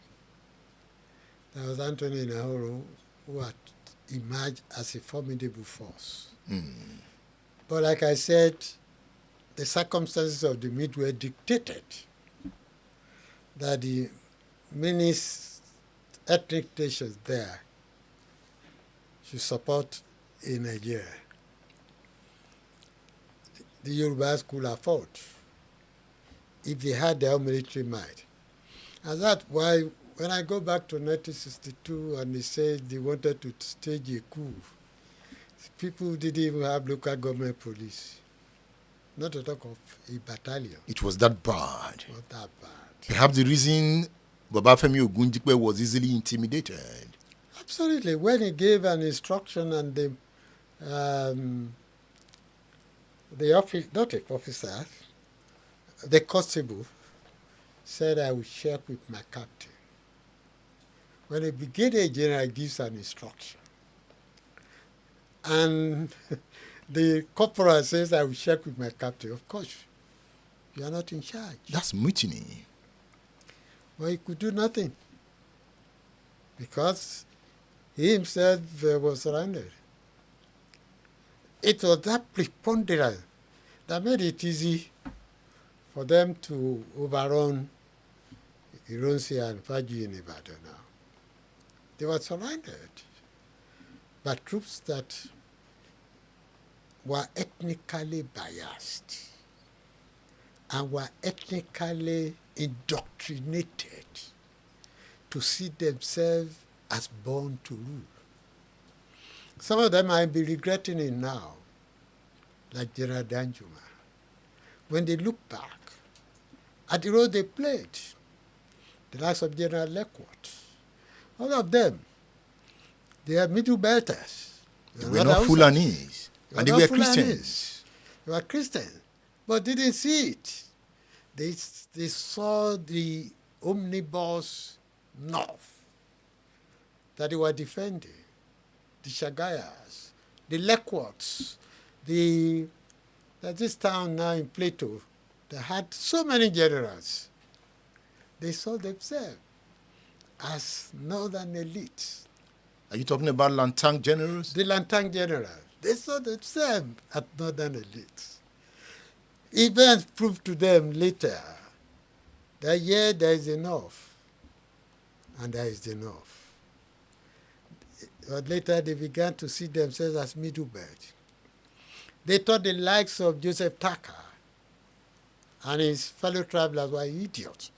There was Anthony Nahoro who had emerged as a formidable force. But like I said, the circumstances of the Midwest dictated that the many ethnic nations there should support in Nigeria. The Yorubas could afford if they had their own military might. And that's why when I go back to 1962 and they said they wanted to stage a coup, people didn't even have local government police. Not to talk of a battalion. It was that bad. Not that bad. Perhaps the reason Babafemi Ogunjikwe was easily intimidated. Absolutely. When he gave an instruction and the officer, the constable, said, "I will check with my captain." When a brigadier general gives an instruction, and the corporal says, "I will check with my captain," of course, you are not in charge. That's mutiny. Well, he could do nothing because he himself was surrounded. It was that preponderance that made it easy for them to overrun Ironsi and Faji in Ibadan now. They were surrounded by troops that were ethnically biased and were ethnically indoctrinated to see themselves as born to rule. Some of them might be regretting it now, like General Danjuma. When they look back at the role they played, the likes of General Leckworth, all of them, they are middle belters. They were not Fulanese. And they were Christians. They were Christians, but didn't see it. They saw the omnibus North that they were defending, the Shagayas, the Leckworths, there's this town now in Plateau that had so many generals. They saw themselves as northern elites. Are you talking about Lantang generals? The Lantang generals. They saw themselves as northern elites. Events proved to them later that, yeah, there is enough, and there is enough. But later they began to see themselves as middle belt. They thought the likes of Joseph Tucker and his fellow travelers were idiots.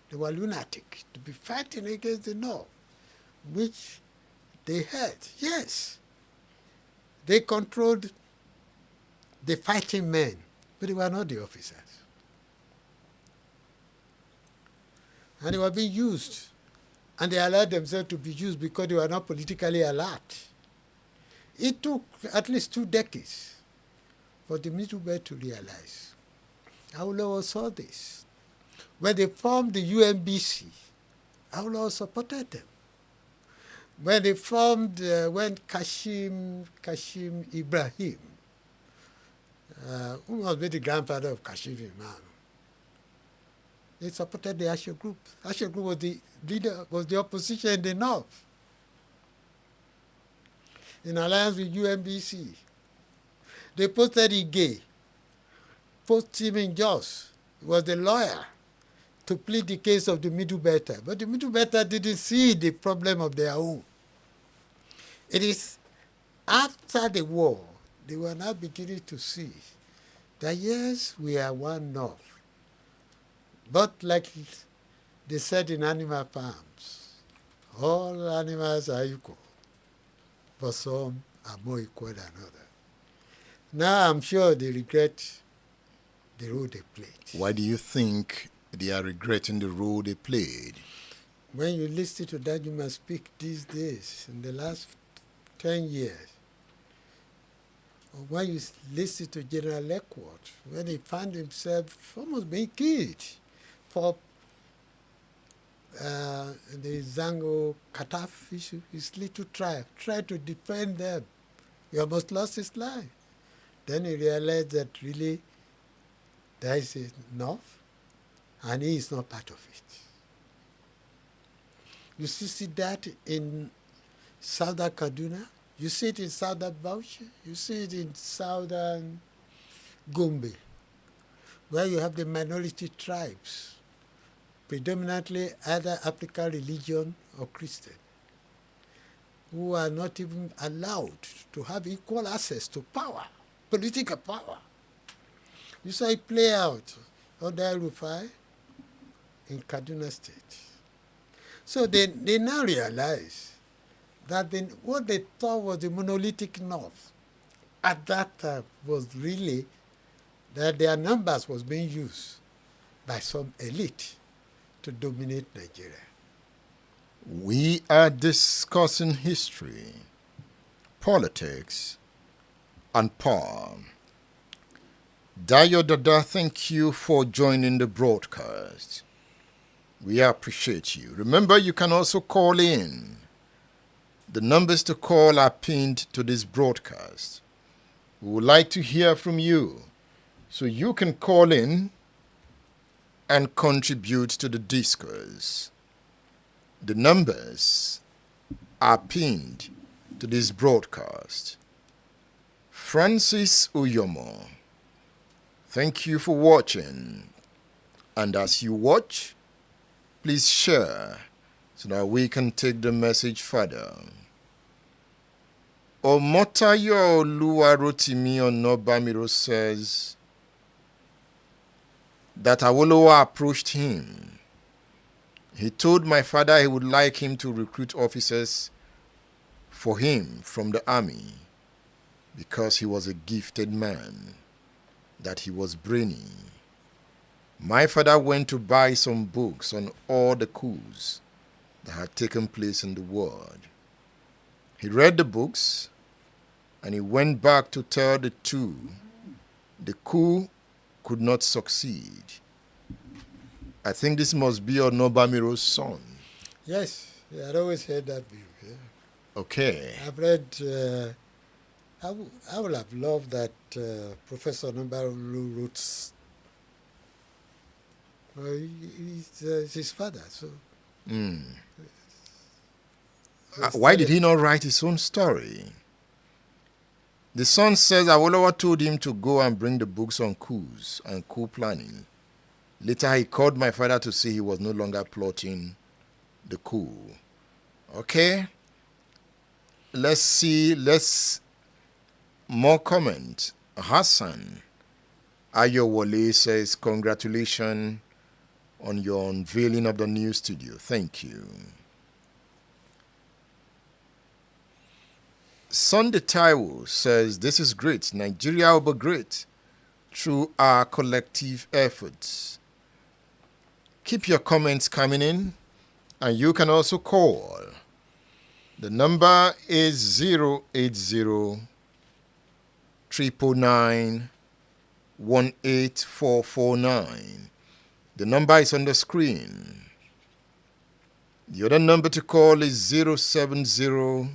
They were lunatic to be fighting against the North, which they had. Yes, they controlled the fighting men, but they were not the officers. And they were being used. And they allowed themselves to be used because they were not politically alert. It took at least 2 decades for the middle belt to realize. Awolowo saw this. When they formed the UNBC, Awolowo supported them. When they formed, when Kashim Ibrahim, who must be the grandfather of Kashim Imam, they supported the Asher Group. Asher Group was the leader, was the opposition in the North, in alliance with UNBC. They posted Ige, posted him in Jos. He was the lawyer to plead the case of the Middle Belter. But the Middle Belter didn't see the problem of their own. It is after the war, they were now beginning to see that, yes, we are one North. But like they said in animal farms, all animals are equal, but some are more equal than others. Now I'm sure they regret the role they played. Why do you think they are regretting the role they played? When you listen to Danjuma speak these days, in the last 10 years, or when you listen to General Leckworth, when he found himself almost being killed for the Zango Kataf issue, his little tribe, tried to defend them. He almost lost his life. Then he realized that really there is enough, and he is not part of it. You see that in southern Kaduna, you see it in southern Bauchi, you see it in southern Gombe, where you have the minority tribes, predominantly either African religion or Christian, who are not even allowed to have equal access to power, political power. You saw it play out under Rufai in Kaduna State. So they now realize that what they thought was the monolithic North at that time was really that their numbers was being used by some elite to dominate Nigeria. We are discussing history, politics, and power. Dayo Dada, thank you for joining the broadcast. We appreciate you. Remember, you can also call in. The numbers to call are pinned to this broadcast. We would like to hear from you, so you can call in and contribute to the discourse. The numbers are pinned to this broadcast. Francis Uyomo, thank you for watching. And as you watch, please share so that we can take the message further. Omotayo Oluwarotimi Onobamiro says that Awolowo approached him He told my father he would like him to recruit officers for him from the army because he was a gifted man, that he was brainy. My father went to buy some books on all the coups that had taken place in the world. He read the books and he went back to tell the two the coup could not succeed. I think this must be Onobamiro's son. Yes, I had always heard that view. Yeah. Okay. I've read, I would have loved that Professor Onobamiru wrote. He's his father, so. Why did he not write his own story? The son says Awolowo told him to go and bring the books on coups and coup planning. Later he called my father to say he was no longer plotting the coup. Okay? Let's more comment. Hassan Ayowole says, congratulations on your unveiling of the new studio. Thank you. Sunday Taiwo says, this is great. Nigeria will be great through our collective efforts. Keep your comments coming in, and you can also call. The number is 080 999 18449. The number is on the screen. The other number to call is 070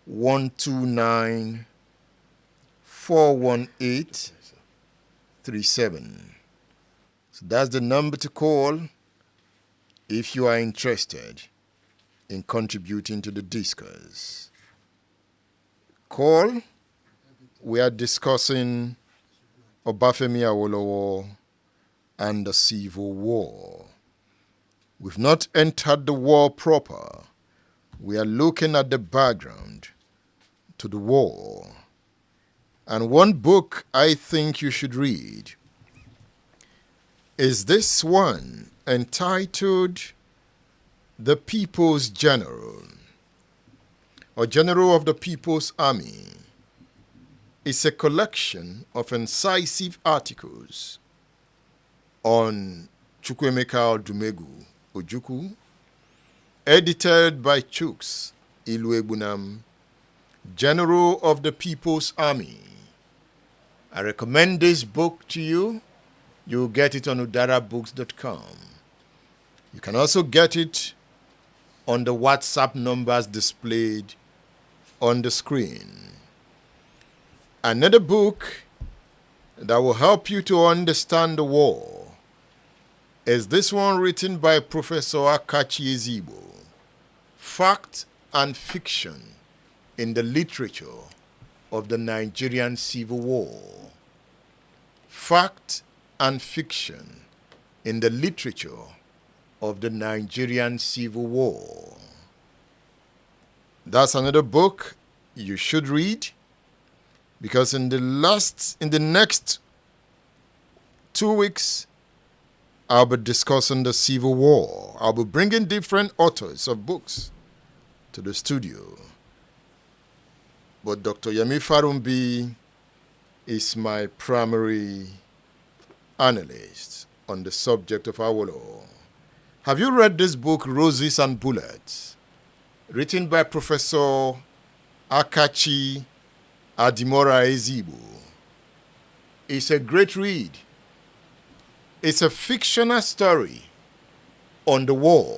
129 41837. So that's the number to call if you are interested in contributing to the discourse. Call. We are discussing Obafemi Awolowo and the Civil War. We've not entered the war proper. We are looking at the background to the war. And one book I think you should read is this one, entitled The People's General, or General of the People's Army. It's a collection of incisive articles on Chukwuemeka Odumegwu Ojukwu, edited by Chuks Iluegbunam, General of the People's Army. I recommend this book to you. You'll get it on udarabooks.com. You can also get it on the WhatsApp numbers displayed on the screen. Another book that will help you to understand the war is this one, written by Professor Akachi Ezigbo, Fact and Fiction in the Literature of the Nigerian Civil War. Fact and Fiction in the Literature of the Nigerian Civil War. That's another book you should read, because in the next 2 weeks, I'll be discussing the Civil War. I'll be bringing different authors of books to the studio. But Dr. Yemi Farounbi is my primary analyst on the subject of Awolowo. Have you read this book, Roses and Bullets, written by Professor Akachi Adimora Ezigbo? It's a great read. It's a fictional story on the war,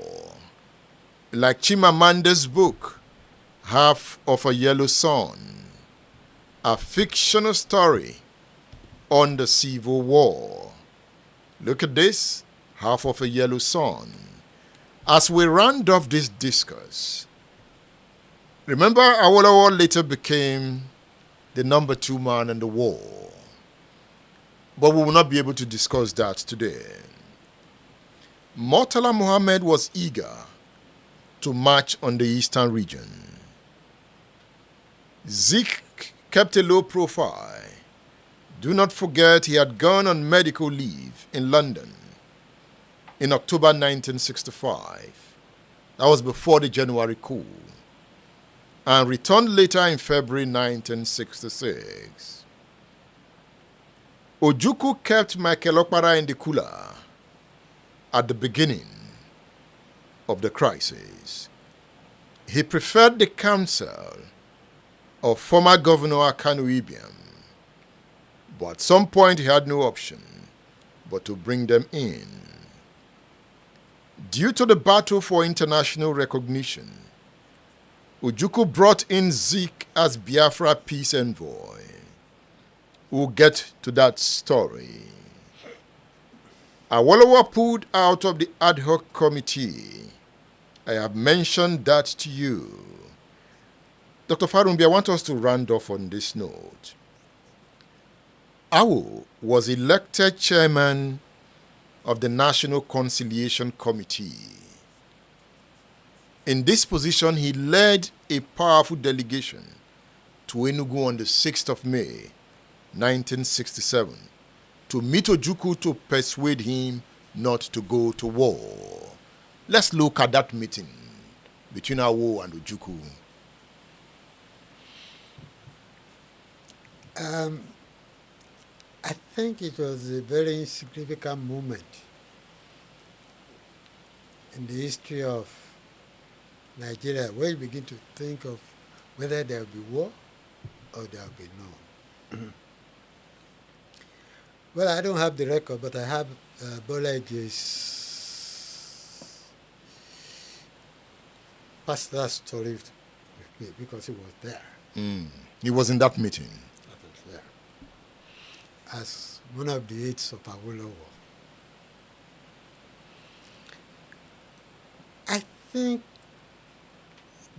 like Chimamanda's book, Half of a Yellow Sun, a fictional story on the Civil War. Look at this, Half of a Yellow Sun. As we round off this discourse, remember Awolowo later became the number 2 man in the war. But we will not be able to discuss that today. Murtala Muhammad was eager to march on the eastern region. Zik kept a low profile. Do not forget he had gone on medical leave in London. in October 1965. That was before the January coup. And returned later in February 1966. Ojukwu kept Michael Okpara in the cooler at the beginning of the crisis. He preferred the counsel of former Governor Akanu Ibiam, but at some point he had no option but to bring them in. Due to the battle for international recognition, Ojukwu brought in Zeke as Biafra peace envoy. We'll get to that story. Awolowo pulled out of the ad hoc committee. I have mentioned that to you. Dr. Farounbi, I want us to round off on this note. Awo was elected chairman of the National Conciliation Committee. In this position, he led a powerful delegation to Enugu on the 6th of May, 1967, to meet Ojukwu to persuade him not to go to war. Let's look at that meeting between Awo and Ojukwu. I think it was a very significant moment in the history of Nigeria where you begin to think of whether there will be war or there will be none. Well, I don't have the record, but I have Bola Ije's personal story with me because he was there. He was in that meeting. I was there as one of the aides of Awolowo. I think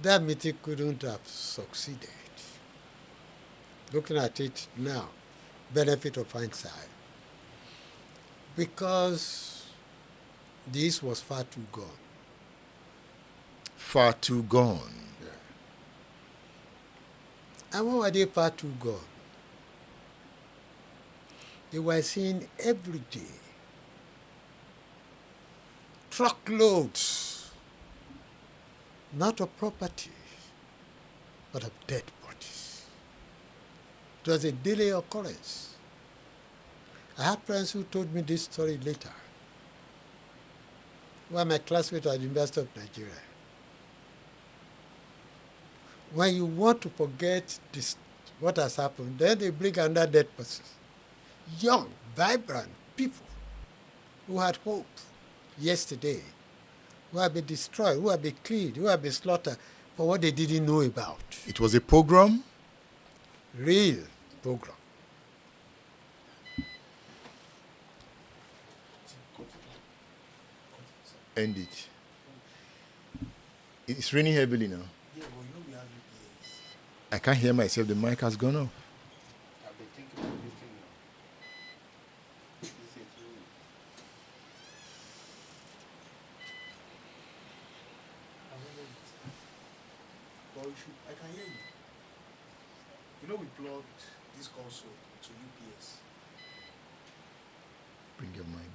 that meeting couldn't have succeeded. Looking at it now, benefit of hindsight, because this was far too gone. Far too gone. Yeah. And what were they far too gone? They were seen every day truckloads, not of property, but of dead bodies. It was a daily occurrence. I have friends who told me this story later, who are my classmates at the University of Nigeria. When you want to forget this, what has happened, then they bring another dead person. Young, vibrant people who had hope yesterday, who have been destroyed, who have been killed, who have been slaughtered for what they didn't know about. It was a pogrom? Real program. End it. It's raining heavily now. Yeah, but you know we have UPS. I can't hear myself. The mic has gone off. I've been thinking about this thing now. This is true. I don't know it. But you should, I can hear you. You know we plugged this console to UPS. Bring your mic